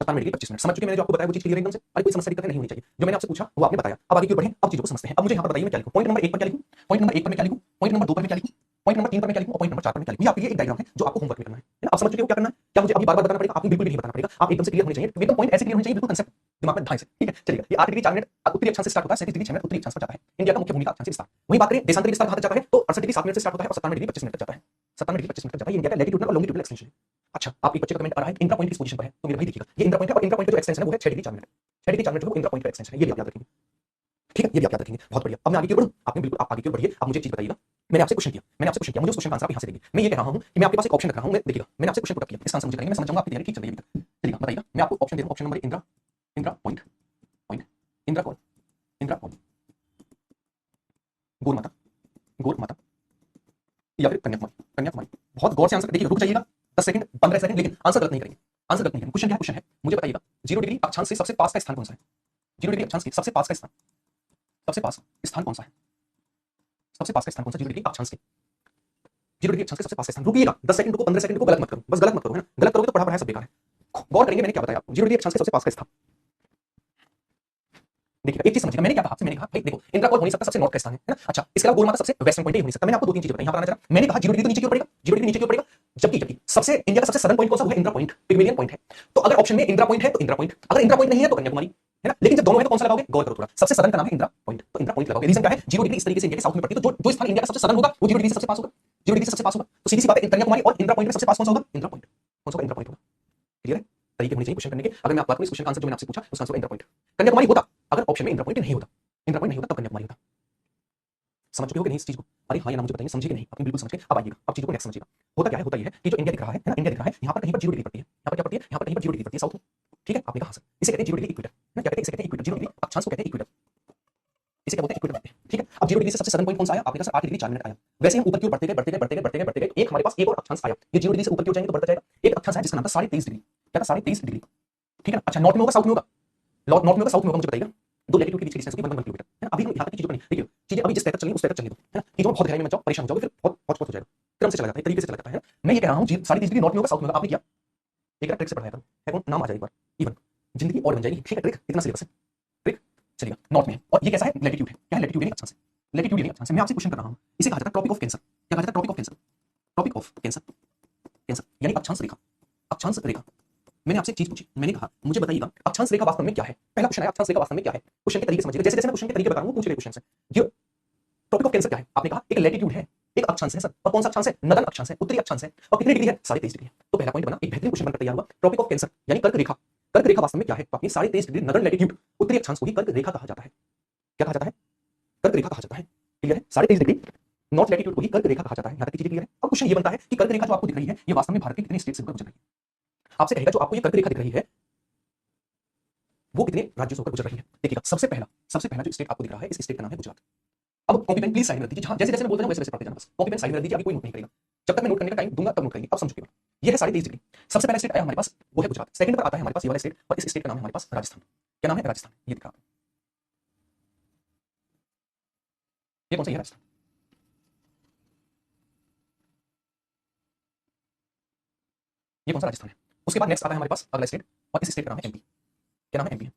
97 डिग्री 25 मिनट, समझ चुके। मैंने जो आपको बताया वो चीज क्लियर है एकदम से, अरे कोई समस्या दिक्कत नहीं होनी चाहिए। जो मैंने आपसे पूछा वो आपने बताया, अब आगे क्यों बढ़े, अब चीजों को समझते हैं। अब मुझे यहाँ पर बताइए मैं क्या लिखूं, पॉइंट नंबर 1 पर क्या लिखूं, पॉइंट नंबर 1 पर मैं क्या लिखूं, पॉइंट नंबर 2 पर मैं क्या लिखूं, पॉइंट नंबर 3 पर मैं क्या लिखूं, और पॉइंट नंबर 4 पर मैं क्या लिखूं। ये आपके लिए एक डायग्राम है जो आपको होमवर्क में करना है ना। आप समझ चुके हो क्या करना है, क्या मुझे अभी बार बार बताना पड़ेगा, आपको बिल्कुल भी नहीं बताना पड़ेगा, आप एकदम से क्लियर होने चाहिए, एकदम पॉइंट ऐसे क्लियर होने चाहिए, बिल्कुल कंसेप्ट दिमाग में ढाई से। ठीक है, चलिए ये 8 डिग्री 4 मिनट उत्तरी अक्षांश से स्टार्ट होता है, 37 डिग्री 6 मिनट उत्तरी अक्षांश पर जाता है, इंडिया का मुख्य भूमि का अक्षांश विस्तार। वही बात करें देशांतरी विस्तार कहां तक जाता है, तो 68 डिग्री 7 मिनट से स्टार्ट होता है और 97 डिग्री 25 मिनट तक जाता है, 97 डिग्री 25 मिनट तक जाता है। ये इंडिया का लैटिट्यूडनल और लॉन्गिट्यूडनल एक्सटेंशन है। अच्छा, आप एक बच्चे का कमेंट आ रहा है इंट्रा पॉइंट किस पोजीशन पर है, तो मेरे भाई देखिएगा ये इंट्रा पॉइंट है, और इंट्रा पॉइंट का जो एक्सटेंशन है वो है 6 डिग्री 4 मिनट, 6 डिग्री 4 मिनट जो है वो इंट्रा पॉइंट का एक्सटेंशन है, ये भी आप याद रखेंगे। ठीक है, ये भी आप याद रखेंगे, बहुत बढ़िया। अब मैं आगे क्यों बढ़ूं, आपने बिल्कुल आप आगे क्यों बढ़िए। अब मुझे एक चीज बताइएगा, मैंने आपसे क्वेश्चन किया, मैंने आपसे क्वेश्चन किया, मुझे उस क्वेश्चन का आंसर आप यहां से देंगे। मैं ये कह रहा हूं कि मैं आपके पास एक ऑप्शन रख रहा हूं, मैं देखिएगा मैंने आपसे क्वेश्चन पुट किया, इसका आंसर मुझे करेंगे, मैं समझ जाऊंगा आपकी तैयारी ठीक चल रही है अभी तक। चलिएगा बताइएगा, मैं आपको ऑप्शन दे रहा हूं, option number Indira, Indira point, point, Indira col, Indira col, गोल माता, गोल माता, या फिर कन्याकुमारी, कन्याकुमारी। बहुत गौर से आंसर देखिएगा, रुक जाइएगा 10 सेकंड 15 सेकंड, लेकिन आंसर गलत नहीं करेंगे, आंसर गलत नहीं करेंगे। क्वेश्चन क्या है, क्वेश्चन है मुझे बताइएगा 0 डिग्री अक्षांश से सबसे पास का स्थान कौन सा है, 0 डिग्री अक्षांश के सबसे पास का स्थान, सबसे पास स्थान कौन सा है, सबसे पास का स्थान कौन सा 0 डिग्री अक्षांश के, 0 डिग्री अक्षांश के सबसे पास का स्थान। रुकिएगा 10 सेकंड रुको, 15 सेकंड रुको, गलत मत करो, बस गलत मत करो, है ना, गलत करोगे तो पढ़ा पढ़ाया सब बेकार है। गौर करेंगे मैंने क्या बताया आपको, 0 डिग्री अक्षांश के सबसे पास का स्थान। देखिए एक चीज समझिएगा, मैंने क्या कहा आपसे, मैंने कहा भाई देखो इंदिरा कॉल हो नहीं सकता, सबसे नॉर्थ का स्थान है ना। अच्छा, इसके अलावा गोल माता सबसे वेस्टर्न पॉइंट ही हो नहीं सकता। मैंने आपको दो तीन चीजें बताई, यहां पर आना जरा। मैंने कहा 0 डिग्री तो नीचे की ओर पड़ेगा, 0 डिग्री नीचे की ओर पड़ेगा, जबकि जबकि सबसे इंडिया का सबसे सदर्न पॉइंट कौन सा, वो है इंदिरा पॉइंट, पिगमेलियन पॉइंट है। तो अगर ऑप्शन में इंदिरा पॉइंट है तो इंदिरा पॉइंट, अगर इंदिरा पॉइंट नहीं है तो कन्याकुमारी, है ना। लेकिन जब दोनों है तो कौन सा लगाओगे, गौर करो थोड़ा, सबसे सदर्न का नाम है इंदिरा पॉइंट, तो इंदिरा पॉइंट लगाओगे। रीजन क्या है, 0 डिग्री इस तरीके से इंडिया के साउथ में पड़ती है, तो जो स्थान इंडिया का सबसे सदर्न होगा वो 0 डिग्री से सबसे पास होगा, 0 डिग्री से सबसे पास होगा। तो सीधी सी बात है, कन्याकुमारी और इंदिरा पॉइंट में सबसे पास कौन सा होगा, इंदिरा पॉइंट, कौन सा होगा, इंदिरा पॉइंट होगा। क्लियर है, तरीके होने चाहिए क्वेश्चन करने के। अगर मैं आपको बात करूं इस क्वेश्चन का आंसर जो मैंने आपसे पूछा उसका आंसर इंदिरा पॉइंट, कन्याकुमारी होता अगर ऑप्शन में इंदिरा पॉइंट नहीं होता, इंदिरा पॉइंट नहीं होता तब कन्याकुमारी होता। समझ चुके हो कि नहीं इस चीज को, अरे हाँ या ना मुझे बताइए, समझे कि नहीं, आपने बिल्कुल समझ गए। अब आइएगा, अब चीजों को नेक्स्ट समझिएगा। होता क्या है, होता ये है कि जो इंडिया दिख रहा है ना, इंडिया दिख रहा है, यहाँ पर कहीं पर 0 डिग्री पड़ती है, यहाँ पर क्या पड़ती है, यहाँ पर कहीं पर 0 डिग्री पड़ती है साउथ में। ठीक है, आपने कहा सर इसे कहते हैं 0 डिग्री इक्वेटर ना, क्या कहते हैं, इसे कहते हैं इक्वेटर, 0 डिग्री अक्षांश को कहते हैं इक्वेटर, इसे क्या बोलते हैं, इक्वेटर बोलते हैं। ठीक है, अब 0 डिग्री से सबसे सदर्न पॉइंट कौन सा आया, आपने कहा सर 8 डिग्री 4 मिनट आया। वैसे हम ऊपर की ओर बढ़ते गए बढ़ते गए बढ़ते गए बढ़ते गए बढ़ते गए, एक हमारे पास एक और अक्षांश आया, ये 0 डिग्री से ऊपर की ओर जाएंगे तो बढ़ता जाएगा, एक अक्षांश है जिसका नाम था 23.5 डिग्री, क्या था 23.5 डिग्री। ठीक है ना, अच्छा नॉर्थ में होगा साउथ में होगा, नॉर्थ में होगा साउथ में होगा, मुझे बताइएगा। दो लैटिट्यूड के बीच की डिस्टेंस होगी 1 किलोमीटर, है ना। अभी हम यहाँ तक की चीजों पर नहीं, देखिए चीजें अभी जिस तरह तक चलेंगी उस तरह तक चलने दो, है ना। चीजों में बहुत गहराई में मत जाओ, परेशान हो जाओगे, फिर बहुत बहुत हो जाएगा, क्रम से चला जाता है, तरीके से चला जाता है। मैं ये कह रहा हूँ 23.5 डिग्री नॉर्थ में होगा साउथ में होगा, आपने किया एक ट्रिक से पढ़ाया करो, है कौन, नाम आ जाएगा एक बार, इवन जिंदगी और बन जाएगी। ठीक है, ट्रिक इतना सिलेबस है, ट्रिक चलेगा नॉर्थ में। और ये कैसा है, लैटिट्यूड है, क्या है, लैटिट्यूड यानी अक्षांश है, लैटिट्यूड यानी अक्षांश है। मैं आपसे क्वेश्चन कर रहा हूँ, इसे कहा जाता है ट्रॉपिक ऑफ कैंसर, क्या कहा जाता है, tropic of cancer, tropic of cancer, cancer यानी अक्षांश रेखा, अक्षांश रेखा। मैंने आपसे एक चीज पूछी, मैंने कहा मुझे बताइएगा अक्षांश रेखा वास्तव में क्या है। पहला क्वेश्चन है अक्षांश रेखा वास्तव में क्या है, क्वेश्चन के तरीके समझिएगा, जैसे जैसे मैं क्वेश्चन के तरीके बता रहा हूं पूछ रहे क्वेश्चन से। ये टॉपिक ऑफ कैंसर क्या है, आपने कहा एक लैटिट्यूड है, एक अक्षांश है सर, और कौन सा अक्षांश है, नदन अक्षांश है, उत्तरी अक्षांश है, और कितनी डिग्री है, 23.5 डिग्री है। तो पहला पॉइंट बना, एक बेहतरीन क्वेश्चन बनकर तैयार हुआ, टॉपिक ऑफ कैंसर यानी कर्क रेखा, कर्क रेखा वास्तव में क्या है, तो आपने 23.5 डिग्री नदन लैटिट्यूड उत्तरी अक्षांश को ही कर्क रेखा कहा जाता है, क्या कहा जाता है, कर्क रेखा कहा जाता है। क्लियर है, 23.5 डिग्री नॉर्थ लैटिट्यूड को ही कर्क रेखा कहा जाता है, यहां तक की चीजें क्लियर है। अब क्वेश्चन ये बनता है कि कर्क रेखा जो आपको दिख रही है ये वास्तव में भारत के कितने स्टेट से होकर गुजर रही है। आपसे कहेगा जो आपको ये कर्क रेखा दिख रही है वो कितने राज्यों से होकर गुजर रही है। देखिएगा सबसे पहला जो स्टेट आपको दिख रहा है इस स्टेट का नाम है गुजरात। अब कॉपी पेन प्लीज साइड में रख दीजिए, जहां जैसे जैसे मैं बोलता हूं वैसे वैसे पढ़ते जाना, बस कॉपी पेन साइड में रख दीजिए, अभी कोई नोट नहीं करेगा, जब तक मैं नोट करने का टाइम दूंगा तब नोट करेंगे। अब समझो केवल ये है 23.5 डिग्री, सबसे पहला स्टेट आया हमारे पास वो है गुजरात, सेकंड पर आता है हमारे पास ये वाला स्टेट, और इस स्टेट का नाम है हमारे पास राजस्थान। क्या नाम है, राजस्थान, ये दिखा, ये कौन सा है, राजस्थान। ये कौन सा राजस्थान है। उसके बाद नेक्स्ट आता है हमारे पास अगला स्टेट, और इस स्टेट का नाम है एमपी। क्या नाम है, एमपी है।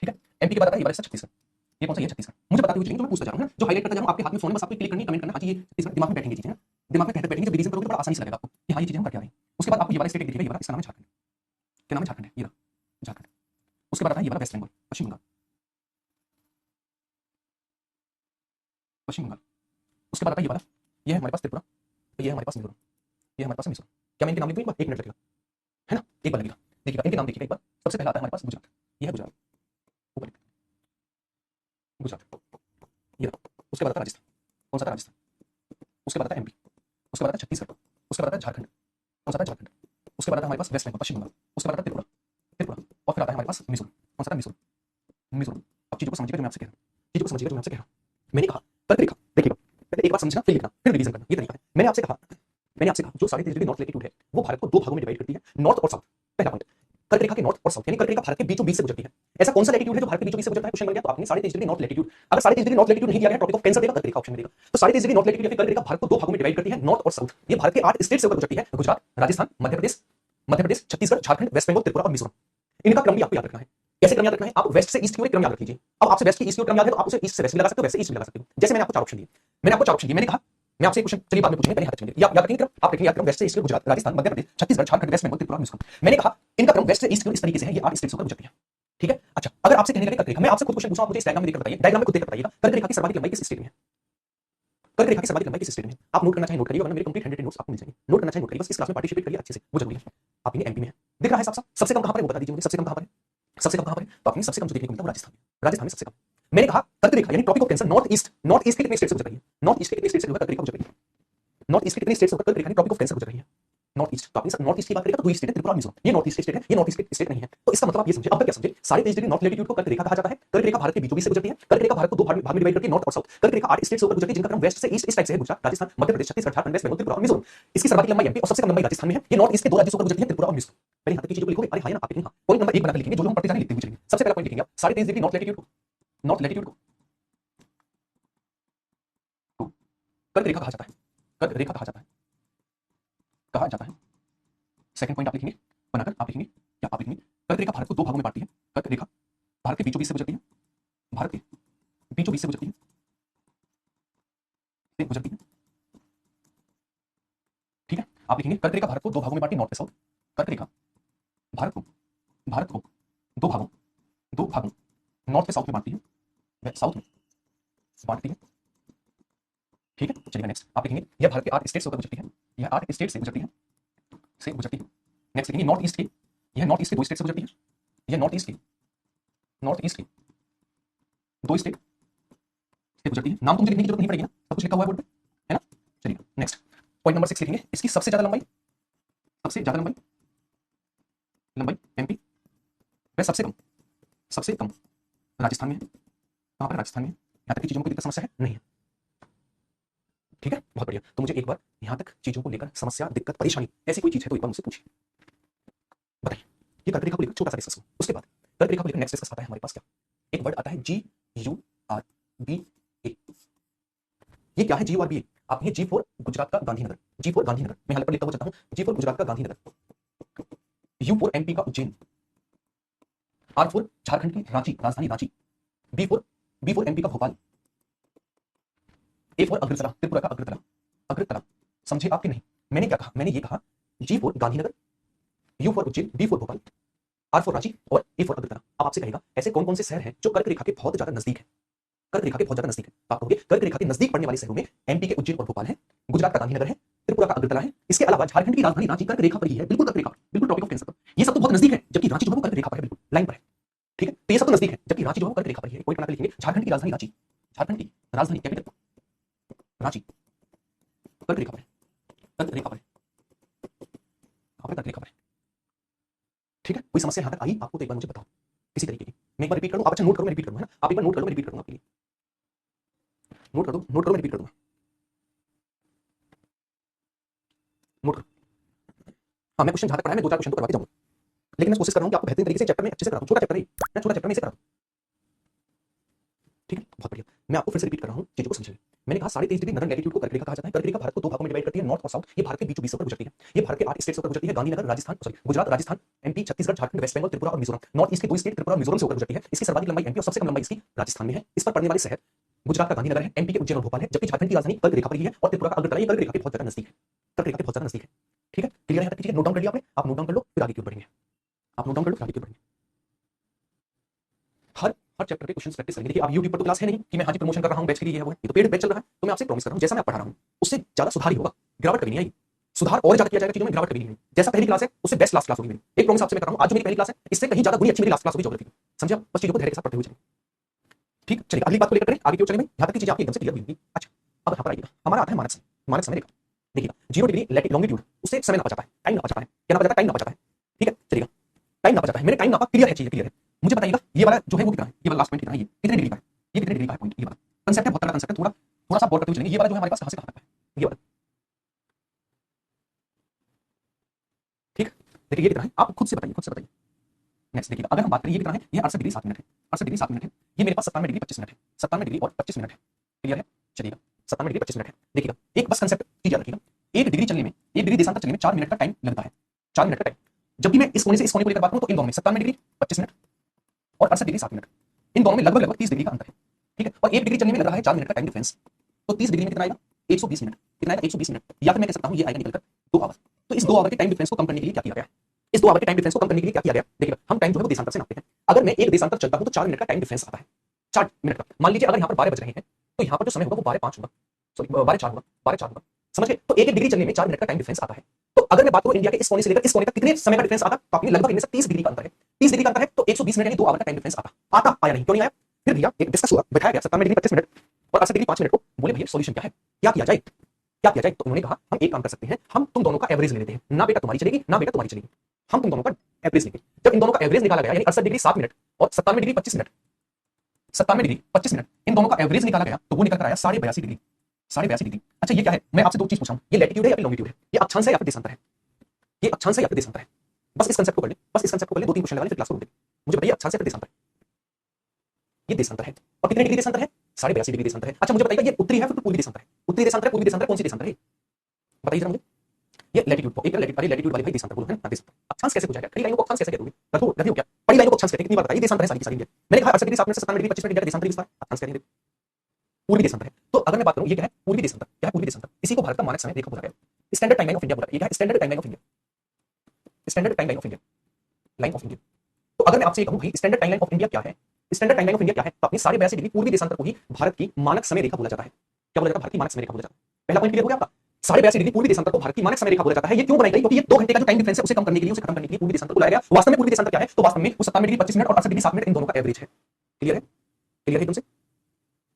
ठीक है, एमपी के बाद आता है ये वाला छत्तीसगढ़। ये कौन सा, ये छत्तीसगढ़। मुझे बताते हुए चलिए, जो मैं पूछता जा रहा हूँ, जो हाईलाइट करता जा रहा हूँ, आपके हाथ में फोन में बस आपको क्लिक करनी है, कमेंट करना है, हाँ जी ये छत्तीसगढ़, दिमाग में बैठेंगे चीजें, दिमाग में बैठेंगे, जब रीजन करोगे तो बड़ा आसानी से लगेगा आपको कि हाँ ये चीजें हम करके आ रहे हैं। उसके बाद आपको ये वाला स्टेट दिखेगा, ये वाला, इसका नाम है झारखंड। क्या नाम है, झारखंड है, ये रहा झारखंड। उसके बाद आता है ये वाला वेस्ट बंगाल, पश्चिम बंगाल, पश्चिम बंगाल। उसके बाद आता है ये वाला, ये है हमारे पास त्रिपुरा, ये है हमारे पास मिजोरम, ये हमारे पास है मिजोरम। क्या मैं इनके नाम लिख दूं एक बार, 1 मिनट लगेगा, है ना, एक बार लगेगा। देखिएगा इनके नाम देखिएगा एक बार। सबसे पहला आता है हमारे पास गुजरात, ये है गुजरात, ऊपर लिख, गुजरात, ये रहा। उसके बाद आता है राजस्थान, कौन सा था, राजस्थान। उसके बाद आता है एमपी, उसके बाद आता है छत्तीसगढ़, उसके बाद आता है झारखंड, कौन सा था, झारखंड। उसके बाद आता है हमारे पास वेस्ट बंगाल, पश्चिम बंगाल। उसके बाद आता है त्रिपुरा, त्रिपुरा। और फिर आता है हमारे पास मिजोरम, कौन सा था, मिजोरम, मिजोरम। अब चीजों को समझिएगा जो मैं आपसे कह रहा हूँ, चीजों को समझिएगा जो मैं आपसे कह रहा हूँ। मैंने कहा कर्क रेखा, देखिएगा पहले एक बार समझना, फिर लिखना, फिर रिवीजन करना, ये तरीका है। मैंने आपसे कहा जो 23.5 डिग्री नॉर्थ लैटिट्यूड है वो भारत को 2 भागों में डिवाइड करती है, नॉर्थ और साउथ। पहला पॉइंट, कर्क रेखा के नॉर्थ और साउथ, यानी कर्क रेखा भारत के बीचों बीच से गुजरती है। ऐसा कौन सा लैटिट्यूड है जो भारत के बीचों बीच से गुजरता है, क्वेश्चन बन गया। तो आपने 23.5 डिग्री नॉर्थ लैटिट्यूड, अगर 23.5 डिग्री नॉर्थ लैटिट्यूड नहीं दिया गया, टॉपिक ऑफ कैंसर देगा, कर्क रेखा ऑप्शन में देगा। तो 23.5 डिग्री नॉर्थ लैटिट्यूड या फिर कर्क रेखा भारत को 2 भागों में डिवाइड करती है, नॉर्थ और साउथ। ये भारत के 8 स्टेट से होकर गुजरती है, गुजरात, राजस्थान, मध्य प्रदेश, छत्तीसगढ़, झारखंड, वेस्ट बंगाल, त्रिपुरा और मिजोरम। इनका क्रम भी आपको याद रखना है। कैसे क्रम याद रखना है, आप वेस्ट से ईस्ट की ओर क्रम याद रख लीजिए। अब आपसे वेस्ट की ईस्ट की ओर क्रम याद है तो आप उसे ईस्ट से वेस्ट भी लगा सकते हो, वैसे ईस्ट भी लगा सकते हो। जैसे मैंने आपको 4 ऑप्शन दिए, मैंने कहा मैं आपसे क्वेश्चन, चलिए बाद में पूछेंगे, पहले हाथ रखेंगे, याद रखेंगे क्रम, आप रखेंगे याद क्रम, वेस्ट से ईस्ट की ओर गुजरात, राजस्थान, मध्य प्रदेश, छत्तीसगढ़, झारखंड, वेस्ट बंगाल, त्रिपुरा, मिजोरम। मैंने कहा इनका क्रम वेस्ट से ईस्ट की ओर इस तरीके से है, ये 8 स्टेट से होकर गुजरती है। ठीक है, अच्छा अगर आपसे कहने लगे कर्क रेखा, मैं आपसे खुद क्वेश्चन पूछूं, आप मुझे इस डायग्राम में देखकर बताइए, डायग्राम में खुद देखकर बताइएगा कर्क रेखा की सर्वाधिक लंबाई किस स्टेट में है। कर्क रेखा की सर्वाधिक लंबाई किस स्टेट में है, आप नोट करना चाहे नोट करिए, वरना मेरे कंप्लीट हैंडरेड नोट्स आपको मिल जाएंगे। नोट करना चाहे नोट करिए, बस इस क्लास में पार्टिसिपेट करिए अच्छे से, वो जरूरी है। आप एमपी में है, दिख रहा है साफ साफ। सबसे कम कहां पर है वो बता दीजिए मुझे, सबसे कम कहां पर है, सबसे कम कहां पर है। तो आपने सबसे कम जो देखने को मिलता है वो राजस्थान में, राजस्थान में सबसे कम। मैंने कहा कर्क रेखा यानी tropic of cancer north east के कितने स्टेट से गुजर रही है, नॉर्थ ईस्ट के कितने स्टेट से कर्क रेखा गुजर रही है, नॉर्थ ईस्ट के कितने स्टेट से कर्क रेखा यानी ट्रॉपिक ऑफ कैंसर गुजर रही है, नॉर्थ ईस्ट। तो आपने नॉर्थ ईस्ट की बात करेगा तो 2 स्टेट है, त्रिपुरा और मिजोरम। ये नॉर्थ ईस्ट स्टेट है, ये नॉर्थ ईस्ट स्टेट नहीं है। तो इसका मतलब आप ये समझे, अब तक क्या समझे, 23.5 डिग्री नॉर्थ लैटिट्यूड को कर्क रेखा कहा जाता है। कर्क रेखा भारत के बीचों बीच से गुजरती है। कर्क रेखा भारत को 2 भाग में डिवाइड करती है, नॉर्थ और साउथ। कर्क रेखा 8 स्टेट से होकर गुजरती है, जिनका क्रम वेस्ट से ईस्ट इस टाइप से है, गुजरात, राजस्थान, मध्य प्रदेश, छत्तीसगढ़, झारखंड, वेस्ट बंगाल, त्रिपुरा और मिजोरम। इसकी सर्वाधिक लंबाई एमपी और सबसे कम लंबाई राजस्थान में है। ये नॉर्थ ईस्ट के 2 राज्यों से होकर गुजरती है, त्रिपुरा और मिजोरम। पहले हाथ की चीजों को लिखोगे, अरे हां या ना, आप लिखेंगे, पॉइंट नंबर 1 बनाकर लिखेंगे, जो हम पढ़ते जाने लिखते हुए चलेंगे। सबसे पहला पॉइंट लिखेंगे आप 23.5 डिग्री नॉर्थ लैटिट्यूड को, नॉर्थ लैटिट्यूड को कर्क रेखा कहा जाता है, कर्क रेखा कहा जाता है, कहा जाता है। सेकंड पॉइंट आप लिखेंगे, बनाकर आप लिखेंगे, क्या आप लिखेंगे, कर्क रेखा भारत को 2 भागों में बांटती है। कर्क रेखा भारत के बीचों बीच से गुजरती है, भारत के बीचों बीच से गुजरती है, गुजरती है। ठीक है, आप लिखेंगे कर्क रेखा भारत को 2 भागों में बांटती है, नॉर्थ और साउथ। कर्क रेखा भारत को 2 भागों, 2 भागों, नॉर्थ और साउथ में बांटती है, वह साउथ में बांटती है। ठीक है, चलिए नेक्स्ट आप लिखेंगे यह भारत के 8 स्टेट से होकर गुजरती है, यह 8 स्टेट से गुजरती है, से गुजरती है। नेक्स्ट लिखेंगे नॉर्थ ईस्ट के, यह नॉर्थ ईस्ट के 2 स्टेट से गुजरती है, यह नॉर्थ ईस्ट के 2 स्टेट से गुजरती है। नाम तो मुझे लिखने की जरूरत नहीं पड़ेगी ना, सब कुछ लिखा हुआ है बोर्ड पे, है ना। चलिए नेक्स्ट पॉइंट नंबर 6 लिखेंगे, इसकी सबसे ज्यादा लंबाई, सबसे ज्यादा लंबाई, लंबाई एमपी, वह सबसे कम राजस्थान में है। कहां पर, राजस्थान में। यहां तक की चीजों में कोई दिक्कत समस्या है नहीं है, ठीक है, बहुत बढ़िया। तो मुझे एक बार यहां तक चीजों को लेकर समस्या, दिक्कत, परेशानी ऐसी कोई चीज है तो एक बार मुझसे पूछिए, बताइए। ये कर्क रेखा को लेकर छोटा सा डिस्कस हुआ। उसके बाद कर्क रेखा को लेकर नेक्स्ट डिस्कस आता है हमारे पास क्या, एक वर्ड आता है GURBA। ये क्या है GURBA, आप ये G फॉर गुजरात का गांधीनगर, G फॉर गांधीनगर, मैं हाल पर लिखता हुआ चलता हूं, G फॉर गुजरात का गांधीनगर, U फॉर एमपी का उज्जैन, R फॉर झारखंड की रांची, राजधानी रांची, बी फॉर एमपी का भोपाल, ए फॉर अग्रतला, त्रिपुरा का अग्रतला, अग्रतला। समझे आपके नहीं, मैंने क्या कहा, मैंने ये कहा G for Gandhinagar, U for Ujjain, B for Bhopal, R for Ranchi और A फॉर अग्रतला। अब आपसे कहेगा ऐसे कौन कौन से शहर हैं जो कर्क रेखा के बहुत ज्यादा नजदीक है, कर्क रेखा के बहुत ज्यादा नजदीक है। तो आप कहोगे कर्क रेखा के नजदीक पड़ने वाले शहरों में एमपी के उज्जैन और भोपाल है, गुजरात का गांधीनगर है, त्रिपुरा का अग्रतला है, इसके अलावा झारखंड की राजधानी रांची कर्क रेखा पर ही है, बिल्कुल कर्क रेखा, बिल्कुल ट्रॉपिक ऑफ कैंसर पर। ये सब तो बहुत नजदीक है, जबकि रांची जो है वो कर्क रेखा पर है, बिल्कुल लाइन पर है। ठीक है, तो ये सब तो नजदीक है, जबकि रांची जो है वो कर्क रेखा पर ही है। कोई बनाकर लिखेंगे झारखंड की राजधानी रांची, झारखंड की राजधानी कैपिटल रांची कर्क रेखा पर है, कर्क रेखा पर है, कहां पर, कर्क रेखा पर है। ठीक है, कोई समस्या यहां तक आई आपको तो एक बार मुझे बताओ किसी तरीके की। मैं एक बार रिपीट कर दूं, आप अच्छा नोट करो, मैं रिपीट करूंगा, है ना। आप एक बार नोट कर लो, मैं रिपीट करूंगा आपके लिए, नोट कर दो, नोट करो, मैं रिपीट कर दूंगा, नोट करो। हाँ, मैं क्वेश्चन जहां तक पढ़ा है मैं 2-4 क्वेश्चन तो करवाते जाऊंगा, लेकिन मैं कोशिश कर रहा हूं कि आपको बेहतरीन तरीके से चैप्टर में अच्छे से करा दूं। छोटा चैप्टर है, मैं छोटा चैप्टर में इसे करा दूं। ठीक है, बहुत बढ़िया। मैं आपको फिर से रिपीट कर रहा हूँ, चीजों को समझिए। मैंने कहा 23.5 डिग्री नॉर्दर्न लैटिट्यूड को कर्क रेखा कहा जाता है। कर्क रेखा भारत को दो भागों में डिवाइड करती है, नॉर्थ और साउथ। ये भारत के बीचों बीच से होकर गुजरती है। ये भारत के 8 स्टेट से होकर गुजरती है, गांधीनगर, राजस्थान, सॉरी गुजरात, राजस्थान, एमपी, छत्तीसगढ़, झारखंड, वेस्ट बंगाल, त्रिपुरा और मिजोरम। नॉर्थ ईस्ट के 2 स्टेट त्रिपुरा और मिजोरम से होकर गुजरती है। इसकी सर्वाधिक लंबाई एमपी और सबसे कम लंबाई इसकी राजस्थान में है। इस पर पड़ने वाले शहर गुजरात का गांधीनगर है, एमपी के उज्जैन और भोपाल है, जबकि झारखंड की राजधानी कर्क रेखा पर ही है और त्रिपुरा का अगरतला ये कर्क रेखा के बहुत ज्यादा नजदीक है। कर्क रेखा के बहुत ज्यादा नजदीक है। ठीक है, क्लियर है? ठीक है, नोट डाउन कर लिया आपने? आप नोट डाउन कर लो, फिर आगे क्यों बढ़ेंगे। आप नोट डाउन कर लो, फिर आगे क्यों बढ़ेंगे। हर चैप्टर के क्वेश्चंस प्रैक्टिस करेंगे। देखिए, आप YouTube पर तो क्लास है नहीं कि मैं हाँ जी प्रमोशन कर रहा हूं बैच के लिए, है वो है, ये तो पेड बैच चल रहा है। तो मैं आपसे प्रॉमिस कर रहा हूं, जैसा मैं पढ़ा रहा हूं उससे ज्यादा सुधार ही होगा, गिरावट कभी नहीं आएगी। सुधार और ज्यादा किया जाएगा चीजों में, गिरावट कभी नहीं आएगी। जैसा पहली क्लास है उससे बेस्ट लास्ट क्लास होगी मेरी, एक प्रॉमिस आपसे मैं कर रहा हूं। आज जो मेरी पहली क्लास है इससे कहीं ज्यादा गुनी अच्छी मेरी लास्ट क्लास होगी ज्योग्राफी की। समझे आप? बस चीजों को धैर्य के साथ पढ़ते हुए चलिए। ठीक, चलिए अगली बात को लेकर करें, आगे क्यों चले भाई, यहां तक की चीजें आपकी एकदम से क्लियर होंगी। अच्छा, अब यहां पर आइएगा, हमारा आता है मानक समय। मानक समय रेखा देखिएगा, 0 डिग्री लॉन्गिट्यूड, उससे समय नापा जाता है, टाइम नापा जाता है। क्या नापा जाता है? टाइम नापा जाता है। ठीक है, चलिएगा, टाइम नापा जाता है। मैंने टाइम नापा, क्लियर है, चीजें क्लियर है। मुझे बताइएगा ये वाला जो है वो कितना है, ये वाला लास्ट पॉइंट कितना है, ये कितने डिग्री का है, ये कितने डिग्री का है पॉइंट, ये वाला कांसेप्ट है, बहुत तगड़ा कांसेप्ट है। थोड़ा थोड़ा सा गौर करते हुए चलेंगे। ये वाला जो है हमारे पास कहां से कहां तक है, ये वाला। ठीक, देखिए ये कितना है, आप खुद से बताइए, खुद से बताइए। नेक्स्ट देखिएगा, अगर हम बात करें ये कितना है, ये 68 डिग्री 7 मिनट है, 68 डिग्री 7 मिनट है। ये मेरे पास 97 डिग्री 25 मिनट है, 97 डिग्री और 25 मिनट है। क्लियर है? चलिएगा, 97 डिग्री 25 मिनट है। देखिएगा, एक बस कांसेप्ट चीज याद रखिएगा, 1 डिग्री चलने में, 1 डिग्री देशांतर चलने में 4 मिनट का टाइम लगता है, 4 मिनट का टाइम। जब भी मैं इस कोने से इस कोने को लेकर बात करूं तो इन दोनों में 97 डिग्री 25 मिनट और 68 डिग्री 7 मिनट, इन दोनों में लगभग लगभग 30 डिग्री का अंतर है। ठीक है, और 1 डिग्री चलने में लग रहा है 4 मिनट का टाइम डिफरेंस। तो 30 डिग्री में कितना आएगा? 120 मिनट। कितना आएगा? 120 मिनट। या फिर मैं कह सकता हूं ये आएगा निकलकर 2 आवर। तो इस 2 आवर के टाइम डिफरेंस को कम करने के लिए क्या किया गया है? इस 2 आवर के टाइम डिफरेंस को कम करने के लिए क्या किया गया? देखिए, हम टाइम जो है वो देशांतर से नापते हैं। अगर मैं एक देशांतर चलता हूं तो 4 मिनट का टाइम डिफरेंस आता है, 4 मिनट का। मान लीजिए अगर यहाँ पर 12 बज रहे हैं तो यहाँ पर जो समय होगा वो 12:05 होगा, सॉरी 12:04 होगा, 12:04 होगा। समझ गए? तो 1 डिग्री चलने में 4 मिनट का टाइम डिफरेंस आता है। तो अगर मैं बात करूं इंडिया के इस कोने से लेकर इस कोने तक कितने समय का डिफरेंस आता, तो आपने लगभग इनमें से 30 डिग्री का अंतर है। 30 डिग्री का अंतर है तो 120 मिनट यानी 2 आवर का टाइम डिफरेंस आता आया नहीं, क्यों नहीं आया? फिर भैया एक डिस्कस हुआ, बैठाया गया 97 डिग्री 25 मिनट और 68 डिग्री 5 मिनट को। बोले भैया सॉल्यूशन क्या है, क्या किया जाए, क्या किया जाए? तो उन्होंने कहा हम एक काम कर सकते हैं, हम तुम दोनों का एवरेज ले लेते हैं, ना बेटा तुम्हारी चलेगी ना बेटा तुम्हारी चलेगी, हम तुम दोनों का एवरेज लेंगे। जब इन दोनों का एवरेज निकाला गया यानी 68 डिग्री 7 मिनट और 97 डिग्री 25 मिनट, 97 डिग्री 25 मिनट, इन दोनों का एवरेज निकाला गया तो वो निकल कर आया 82.5 डिग्री, 82.5 डिग्री। अच्छा ये क्या है, मैं आपसे दो चीज पूछा हूं, ये लैटिट्यूड है या फिर लॉन्गिट्यूड है, ये अक्षांश है या फिर देशांतर है, ये अक्षांश है या फिर देशांतर है? बस इस कांसेप्ट को कर ले, बस इस कांसेप्ट को कर ले, 2-3 क्वेश्चन लगा ले फिर क्लास को रोक दे। मुझे बताइए अक्षांश है फिर देशांतर है? ये देशांतर है। और कितने डिग्री देशांतर है? 82.5 डिग्री देशांतर है। अच्छा मुझे बताइएगा ये उत्तरी है फिर पूर्वी देशांतर है? उत्तरी देशांतर है, पूर्वी देशांतर है, कौन सी देशांतर है बताइए जरा मुझे। ये लैटिट्यूड को एक लैटिट्यूड, अरे लैटिट्यूड वाले भाई देशांतर बोलो है ना, देशांतर। अक्षांश कैसे हो जाएगा? खड़ी लाइनों को अक्षांश कैसे कह दोगे? रखो क्या बड़ी लाइनों को अक्षांश कहते हैं, कितनी बार बताइए, देशांतर है सारी की सारी इंडिया। मैंने कहा 68 डिग्री 7 मिनट से 97 डिग्री 25 मिनट इंडिया का देशांतर विस्तार, अक्षांश कह रहे हैं, पूर्वी देशांतर है। तो अगर मैं बात करूं ये क्या है, पूर्वी देशांतर। क्या है पूर्वी देशांतर? इसी को भारत का मानक समय रेखा बोला गया, स्टैंडर्ड टाइमलाइन ऑफ इंडिया बोला। ये क्या है? Standard timeline of India, standard timeline of India, line of India. तो अगर मैं आपसे कहूं भाई स्टैंडर्ड टाइमलाइन ऑफ इंडिया क्या है, स्टैंडर्ड टाइमलाइन ऑफ इंडिया क्या है, तो अपनी 82.5 डिग्री पूर्वी देशांतर को ही भारत की मानक समय रेखा बोला जाता है। क्या बोला जाता है? भारत की मानक समय रेखा बोला जाता है। पहला पॉइंट क्लियर हो गया आपका? 82.5 डिग्री पूर्वी देशांतर को भारत की मानक समय रेखा बोला जाता है। ये क्यों बनाई गई? क्योंकि ये 2 घंटे का जो टाइम डिफरेंस है उसे कम करने के लिए, उसे खत्म करने के लिए पूर्वी देशांतर को लाया गया। वास्तव में पूर्वी देशांतर क्या है? तो वास्तव में वो 97 डिग्री 25 मिनट और 68 डिग्री 7 मिनट इन दोनों का एवरेज है। क्लियर है? क्लियर है एकदम से?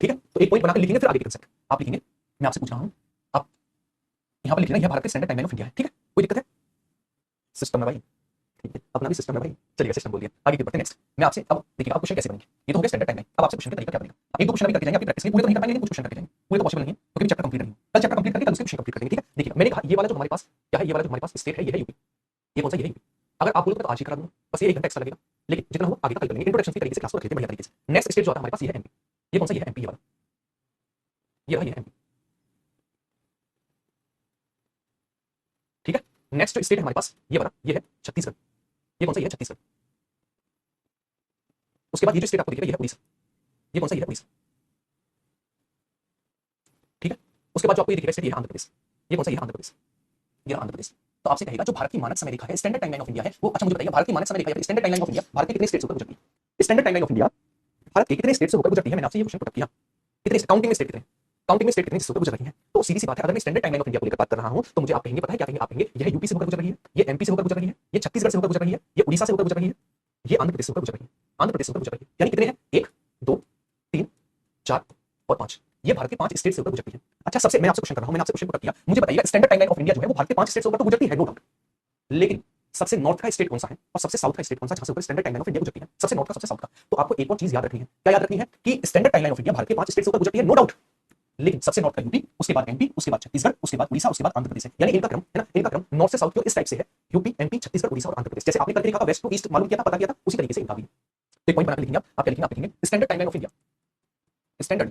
ठीक है, तो एक पॉइंट बनाकर लिखेंगे फिर आगे के कंसेप्ट आप लिखेंगे। मैं आपसे पूछ रहा हूं, आप यहां पर लिख लेना, यह भारत के स्टैंडर्ड टाइमलाइन ऑफ इंडिया है। ठीक है, कोई दिक्कत है? सिस्टम है भाई, ठीक है, अपना भी सिस्टम है भाई। चलिए सिस्टम बोल दिया, आगे बढ़ते हैं। नेक्स्ट मैं आपसे अब देखिए आप क्वेश्चन कैसे बनेंगे, ये तो हो गया स्टैंडर्ड टाइमलाइन। अब आपसे क्वेश्चन का तरीका क्या बनेगा, एक दो क्वेश्चन अभी करके जाएंगे, अपनी प्रैक्टिस में पूरे तो नहीं कर पाएंगे, कुछ क्वेश्चन करके जाएंगे, पूरे तो पॉसिबल नहीं है क्योंकि चैप्टर कंप्लीट नहीं है। कल चैप्टर कंप्लीट करके कल उसके क्वेश्चन कंप्लीट कर देंगे। ठीक है, देखिए मैंने कहा ये वाला जो हमारे पास क्या है, ये वाला जो हमारे पास स्टेट है ये है यूपी। ये कौन सा? ये है यूपी। अगर आप बोलोगे तो आज ही करा दूंगा, बस ये 1 घंटा एक्स्ट्रा लगेगा, लेकिन जितना हो आगे का कल करेंगे। इंट्रोडक्शन की तरीके से क्लास को रख लेते हैं बढ़िया तरीके से। नेक्स्ट स्टेट जो आता है हमारे पास ये है एमपी। ये कौन सा? ये है एमपी, ये वाला, ये रहा, ये है एमपी। ठीक है, नेक्स्ट स्टेट है हमारे पास ये वाला, ये है छत्तीसगढ़। ये कौन सा? ये है छत्तीसगढ़। उसके बाद ये जो स्टेट आपको दिखेगा ये है उड़ीसा। ये कौन सा? ये है उड़ीसा। ठीक है, उसके बाद जो आपको ये दिखेगा स्टेट ये है आंध्र प्रदेश। ये कौन सा? ये है आंध्र प्रदेश, ये रहा आंध्र प्रदेश। तो आपसे कहेगा जो भारत की मानक समय रेखा है, स्टैंडर्ड टाइमलाइन ऑफ इंडिया है वो। अच्छा मुझे बताइए भारत की मानक समय रेखा या standard timeline of India Bharat के कितने स्टेट से होकर गुजरती है? Standard timeline of India Bharat के कितने स्टेट से होकर गुजरती है? मैंने आपसे ये क्वेश्चन पुट किया, कितने काउंटिंग में स्टेट कितने, काउंटिंग में स्टेट कितने से होकर गुजर रही है? तो सीधी सी बात है, अगर मैं स्टैंडर्ड टाइमलाइन ऑफ इंडिया को लेकर बात कर रहा हूं तो मुझे आप कहेंगे, पता है क्या कहेंगे? आप कहेंगे यह यूपी से होकर गुजर रही है, ये एमपी से होकर गुजर रही है, ये छत्तीसगढ़ से होकर गुजर रही है, ये उड़ीसा से होकर गुजर रही है, ये आंध्र प्रदेश से होकर गुजर रही है, आंध्र प्रदेश से होकर गुजर रही है। यानी कितने हैं? 1 2 3 4 और 5, ये भारत के 5 स्टेट से होकर गुजरती है। अच्छा सबसे मैं आपसे क्वेश्चन कर रहा हूं, मैंने आपसे क्वेश्चन पुट किया, मुझे बताइएगा स्टैंडर्ड टाइमलाइन ऑफ इंडिया जो है वो भारत के 5 स्टेट से होकर तो गुजरती है, नो डाउट, लेकिन सबसे नॉर्थ का स्टेट कौन सा है और सबसे साउथ का स्टेट कौन सा जहां से ऊपर स्टैंडर्ड टाइमलाइन ऑफ इंडिया गुजरती है? सबसे नॉर्थ का, सबसे साउथ का। तो आपको एक और चीज याद रखनी है, क्या याद रखनी है? कि standard timeline of India Bharat के 5 स्टेट से ऊपर गुजरती है, नो डाउट, लेकिन सबसे नॉर्थ का यूपी, उसके बाद एमपी, उसके बाद छत्तीसगढ़, उसके बाद उड़ीसा, उसके बाद आंध्र प्रदेश है। यानी इनका क्रम है ना, इनका क्रम नॉर्थ से साउथ की ओर इस टाइप से है, यूपी, एमपी, छत्तीसगढ़, उड़ीसा और आंध्र प्रदेश। जैसे आपने कर्क रेखा का वेस्ट टू ईस्ट मालूम किया था, पता किया था, उसी तरीके से इनका भी। तो एक पॉइंट बनाकर लिखेंगे आप क्या लिखेंगे? आप लिखेंगे standard timeline of India, standard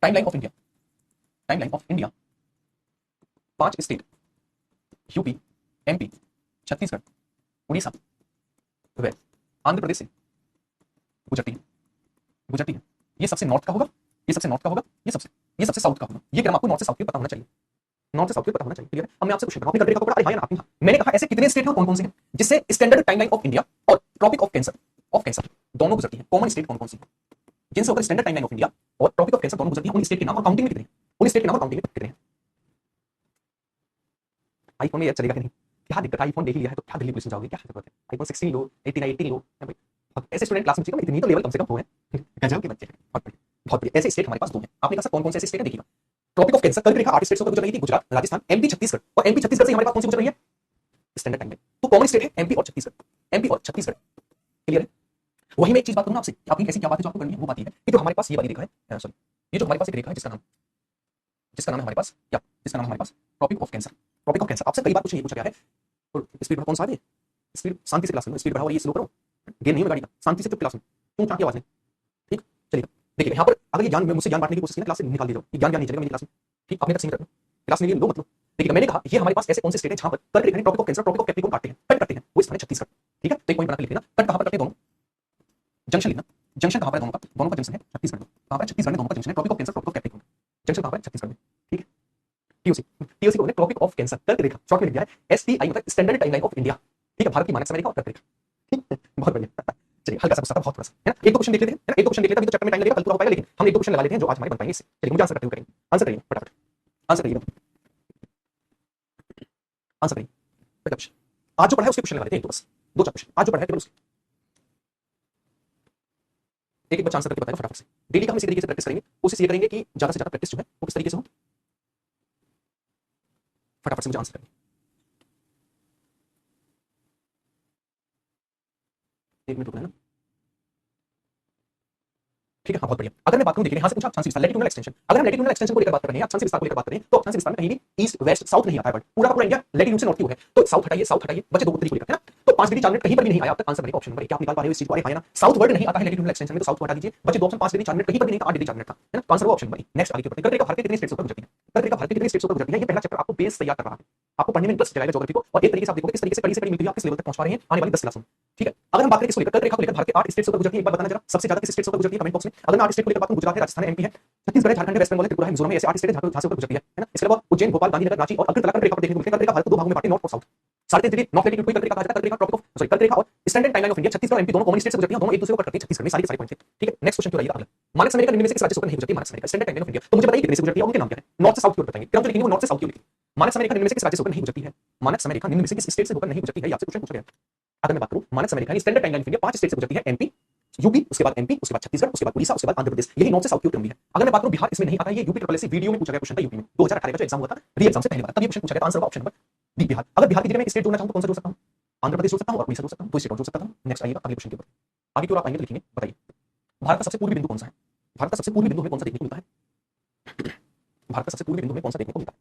timeline of India, timeline of India, 5 state UP, MP, Chhattisgarh, Orissa व आंध्र प्रदेश से गुजरती है, गुजरती है। ये सबसे नॉर्थ का होगा, ये सबसे नॉर्थ का होगा, ये सबसे साउथ का होगा। ये क्रम आपको नॉर्थ से साउथ की पता होना चाहिए, नॉर्थ से साउथ की पता होना चाहिए। क्लियर है? अब मैं आपसे क्वेश्चन कर रहा हूं, आपने कंट्री का पढ़ा? अरे हाँ या ना? आपने हाँ। मैंने कहा ऐसे कितने स्टेट हैं और कौन कौन से हैं जिससे स्टैंडर्ड टाइमलाइन ऑफ इंडिया और ट्रॉपिक ऑफ कैंसर दोनों गुजरती है? कॉमन स्टेट कौन कौन सी है जिनसे होकर स्टैंडर्ड टाइमलाइन ऑफ इंडिया और ट्रॉपिक ऑफ कैंसर दोनों गुजरती है? उन स्टेट के नाम और काउंटिंग में कितने हैं? उन स्टेट के नाम और काउंटिंग में कितने हैं? आईफोन में ये चलेगा कि नहीं? क्या दिक्कत है? आईफोन देख लिया है तो क्या दिल्ली पुलिस में जाओगे? क्या जरूरत है? आईफोन 16 लो, 18 लो भाई। ऐसे स्टूडेंट क्लास में चाहिए, इतनी तो लेवल कम से कम हो है। गजब के बच्चे हैं, बहुत बढ़िया, बहुत बढ़िया। ऐसे स्टेट हमारे पास दो हैं। आपने कहा सर कौन कौन से ऐसे स्टेट है? देखिएगा, ट्रॉपिक ऑफ कैंसर कल रेखा 8 स्टेट से होकर गुजर रही थी, गुजरात, राजस्थान, एमपी, छत्तीसगढ़, और एमपी छत्तीसगढ़ से हमारे पास कौन सी गुजर रही है? स्टैंडर्ड टाइम में। तो कॉमन स्टेट है एमपी और छत्तीसगढ़, एमपी और छत्तीसगढ़। क्लियर है? वही मैं एक चीज बात करूँ आपसे, आपकी कैसी क्या बात है जो आपको करनी है? वो बात ये है कि जो हमारे पास ये वाली रेखा है, सॉरी, ये जो हमारे पास एक रेखा है जिसका नाम है हमारे पास क्या? जिसका नाम है हमारे पास tropic of cancer. Tropic of cancer आपसे कई बार कुछ ये पूछा गया है, तो स्पीड कौन सा है? स्पीड शांति से क्लास में, स्पीड बढ़ाओ और ये स्लो करो, गेन नहीं होगा गाड़ी का, शांति से चुप क्लास में, क्यों चाह की आवाज नहीं। ठीक, चलिए देखिए यहाँ पर अगर ये ज्ञान मुझसे ज्ञान बांटने की कोशिश की ना, क्लास से निकाल दीजिए, ये ज्ञान नहीं चलेगा मेरी क्लास में। ठीक, अपने तक सीमित रखो, क्लास में ये लो मतलब। देखिए मैंने कहा ये हमारे पास ऐसे कौन से स्टेट है जहां पर कर्क रेखा tropic of cancer, tropic of capricorn काटते हैं, कट करते हैं, वो स्थान है छत्तीसगढ़। ठीक है, तो एक पॉइंट बनाकर लिख लेना, कट कहां पर करते हैं? दोनों जंक्शन लिखना, जंक्शन कहां पर है? दोनों का जंक्शन है छत्तीसगढ़ में। कहां पर? छत्तीसगढ़ में दोनों का जंक्शन है, tropic of cancer, tropic of capricorn, junction कहां पर? छत्तीसगढ़ में। ठीक है, टीओसी, टीओसी को ट्रॉपिक ऑफ कैंसर कर्क रेखा, शॉर्ट में लिख दिया है एसटीआई, मतलब स्टैंडर्ड टाइमलाइन ऑफ इंडिया। ठीक है, भारत की मानक समय रेखा और कर्क रेखा। ठीक है, बहुत बढ़िया। चलिए हल्का सा गुस्सा था, बहुत थोड़ा सा है ना। एक दो क्वेश्चन देख लेते हैं, एक दो क्वेश्चन देख लेते हैं, अभी तो चैप्टर में टाइम लगेगा, कल पूरा हो पाएगा, लेकिन हम एक दो क्वेश्चन लगा लेते हैं जो आज हमारे बन पाएंगे इससे। चलिए मुझे आंसर करते हुए करेंगे, आंसर करिए फटाफट, आंसर करिए, आंसर करिए। पहला क्वेश्चन आज जो पढ़ा है उसके क्वेश्चन लगा लेते हैं, एक दो बस, दो चार क्वेश्चन आज जो पढ़ा है केवल उसके एक एक बच्चा आंसर करके बताएगा फटाफट से। डेली का हम इसी तरीके से प्रैक्टिस करेंगे, कोशिश ये करेंगे कि ज्यादा से ज्यादा प्रैक्टिस जो है वो किस तरीके से हो। फटाफट से मुझे आंसर करेंगे, एक मिनट रुक लेना। ठीक है, हाँ बहुत बढ़िया। अगर मैं बात करूं, देखिए यहां से पूछा अक्षांश विस्तार, लैटिट्यूडनल एक्सटेंशन। अगर हम लैटिट्यूडनल एक्सटेंशन को लेकर बात कर रहे हैं, अक्षांश विस्तार को लेकर बात कर रहे हैं, तो अक्षांश विस्तार में कहीं भी ईस्ट वेस्ट साउथ नहीं आता है, पूरा का पूरा इंडिया लैटिट्यूड से नॉर्थ की है। तो साउथ हटाइए, साउथ हटाइए, बचे दो उत्तरी को लेकर, है ना। तो 5 डिग्री 4 मिनट कहीं पर भी नहीं आया, अब तक आंसर बनेगा ऑप्शन नंबर 1। क्या आप निकाल पा रहे हो इस चीज को? अरे ना, साउथ वर्ड नहीं आता है लैटिट्यूडनल एक्सटेंशन में, तो साउथ को हटा दीजिए, बचे दो ऑप्शन, 5 डिग्री 4 मिनट कहीं पर भी नहीं था, 8 डिग्री 4 मिनट था, है ना। तो आंसर होगा ऑप्शन नंबर 1। नेक्स्ट आगे बढ़ते हैं, कर्क रेखा भारत के कितने स्टेट्स पर गुजरती है? कर्क रेखा भारत के कितने स्टेट्स पर गुजरती है? ये पहला चैप्टर आपको बेस तैयार कर रहा है, आपको पढ़ने में इंटरेस्ट जगाएगा ज्योग्राफी को, और एक तरीके से आप देखोगे किस तरीके से कड़ी से कड़ी मिलती है, आप किस लेवल तक पहुंच पा रहे हैं आने वाली 10 क्लास में। ठीक है, अगर हम बात करें इसको लेकर, कर्क रेखा को लेकर भारत के 8 स्टेट्स पर गुजरती है, एक बार बताना जरा सबसे ज्यादा किस स्टेट्स पर गुजरती है कमेंट बॉक्स में। अगर मैं 8 स्टेट को लेकर बात करूं, गुजरात है, राजस्थान है, एमपी है, छत्तीसगढ़ है, झारखंड है, वेस्ट बंगाल है, त्रिपुरा है, मिजोरम है, ऐसे 8 स्टेट है जहां से गुजरती है ना। इसके अलावा उज्जैन, भोपाल, गांधीनगर, रांची और अगरतला कर्क रेखा पर देखने को मिलते हैं। कर्क रेखा भारत को दो भागों में बांटते हैं, नॉर्थ और साउथ। 3.5 डिग्री नॉर्थ लैटिट्यूड को कर्क रेखा कहा जाता है। कर्क रेखा ट्रॉपिक ऑफ सॉरी कर्क रेखा और standard timeline of India, Chhattisgarh और एमपी दोनों कॉमन स्टेट से गुजरती है, दोनों एक दूसरे को कट करती है छत्तीसगढ़ में, सारे के सारे पॉइंट थे। ठीक है, नेक्स्ट क्वेश्चन क्यों आइएगा अगला, मानक समय रेखा निम्न में से किस राज्य से होकर नहीं गुजरती है? मानक समय रेखा स्टैंडर्ड टाइमलाइन ऑफ इंडिया, तो मुझे बताइए कितने से गुजरती है, उनके नाम क्या है? नॉर्थ से साउथ की ओर बताएंगे, क्रम जो लिखेंगे वो नॉर्थ से साउथ की ओर लिखेंगे। मानक समय रेखा निम्न में से किस राज्य से होकर नहीं गुजरती है? मानक समय रेखा निम्न में से किस स्टेट से होकर नहीं गुजरती है, आपसे क्वेश्चन पूछा गया। अगर मैं बात करूं मानक समय रेखा standard timeline of India 5 state से गुजरती है, एमपी, यूपी, उसके बाद एमपी, उसके बाद छत्तीसगढ़, उसके बाद उड़ीसा, उसके बाद आंध्र प्रदेश, यही नॉर्थ से साउथ की ओर क्रम है। अगर मैं बात करूं बिहार, इसमें नहीं आता है, ये यूपी ट्रिपल एस वीडियो में पूछा गया क्वेश्चन था, यूपी में 2018 का जो एग्जाम हुआ था, री एग्जाम से पहले बार तब ये क्वेश्चन पूछा गया था। आंसर होगा ऑप्शन नंबर डी, बिहार। अगर बिहार की जगह मैं स्टेट जोड़ना चाहूं तो कौन सा जोड़ सकता हूं? आंध्र प्रदेश जोड़ सकता हूं और उड़ीसा जोड़ सकता हूं, दो स्टेट जोड़ सकता हूं। नेक्स्ट आइएगा अगले क्वेश्चन के ऊपर, आगे की ओर आप आएंगे तो लिखेंगे, बताइए भारत का सबसे पूर्वी बिंदु कौन सा है? भारत का सबसे पूर्वी बिंदु हमें कौन सा देखने को मिलता है? भारत का सबसे पूर्वी बिंदु हमें कौन सा देखने को मिलता है?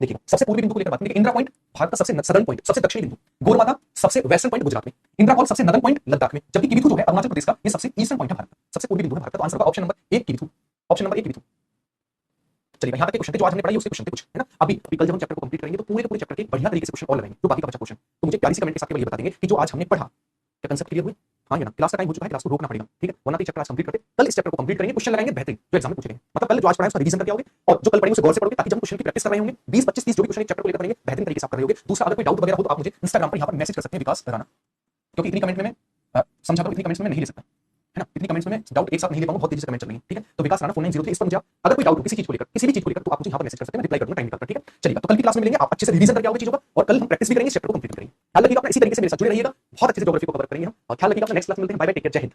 देखिए सबसे पूर्वी बिंदु को लेकर बात करें, इंदिरा पॉइंट भारत का सबसे सदर्न पॉइंट, सबसे दक्षिणी बिंदु, गोलमाता सबसे वेस्टर्न पॉइंट गुजरात में, इंदिरा कॉल सबसे नदर्न पॉइंट लद्दाख में, जबकि किबिथु जो है अरुणाचल प्रदेश का, ये सबसे ईस्टर्न पॉइंट है भारत का, सबसे पूर्वी बिंदु है भारत का। तो आंसर होगा option number 1 Kibithu, option number 1 Kibithu. चलिए यहां तक के क्वेश्चन थे जो आज हमने पढ़ाई, उसके क्वेश्चन थे कुछ, है ना। अभी कल जब हम चैप्टर को कंप्लीट करेंगे तो पूरे के पूरे चैप्टर के बढ़िया तरीके से क्वेश्चन और लगाएंगे, जो बाकी का बचा क्वेश्चन। तो मुझे प्यारी सी कमेंट के साथ केवल ये बता देंगे कि जो आज हमने पढ़ा क्या कंसेप्ट क्लियर हुए, हाँ या ना। क्लास का टाइम हो चुका है, क्लास को रोकना पड़ेगा, ठीक है, वरना चैप्टर आज कंप्लीट करते, कल इस चैप्टर को कंप्लीट करेंगे, क्वेश्चन लगाएंगे बेहतरीन जो एग्जाम में पूछे गए। मतलब कल जो आज पढ़ा है उसका रिवीजन करके आओगे और जो कल पढ़ेंगे उसे गौर से पढ़ोगे, ताकि जब क्वेश्चन की प्रैक्टिस कर रहे होंगे 20 25 30 जो भी क्वेश्चन एक चैप्टर को लेकर पढ़ेंगे बेहतरीन तरीके से आप कर रहे होगे। दूसरा, अगर कोई डाउट वगैरह हो तो आप मुझे इंस्टाग्राम पर यहाँ पर मैसेज कर सकते हैं, विकास राणा, क्योंकि इतनी कमेंट में मैं समझा इतनी कमेंट्स में नहीं ले सकता, है ना। इतनी कमेंट्स में डाउट एक साथ नहीं ले पाऊंगा, बहुत तेजी से कमेंट चल रही है, ठीक है। तो विकास राणा 4903 इस पर मुझे अगर कोई डाउट हो किसी चीज को लेकर, किसी भी चीज को लेकर, तो आप मुझे यहाँ पर मैसेज कर सकते हैं, मैं रिप्लाई कर दूंगा टाइम निकाल कर, ठीक है। चलिए तो कल की क्लास में मिलेंगे, आप अच्छे से रिवीजन करके आओगे चीजों का, और कल हम प्रैक्टिस भी करेंगे, चैप्टर को कंप्लीट करेंगे। ख्याल रखिएगा अपना, इसी तरीके से मेरे साथ जुड़े रहिएगा, बहुत अच्छे से ज्योग्राफी को कवर करेंगे हम, और ख्याल रखिएगा अपना नेक्स्ट क्लास में मिलते हैं। बाय बाय, टेक केयर, जय हिंद।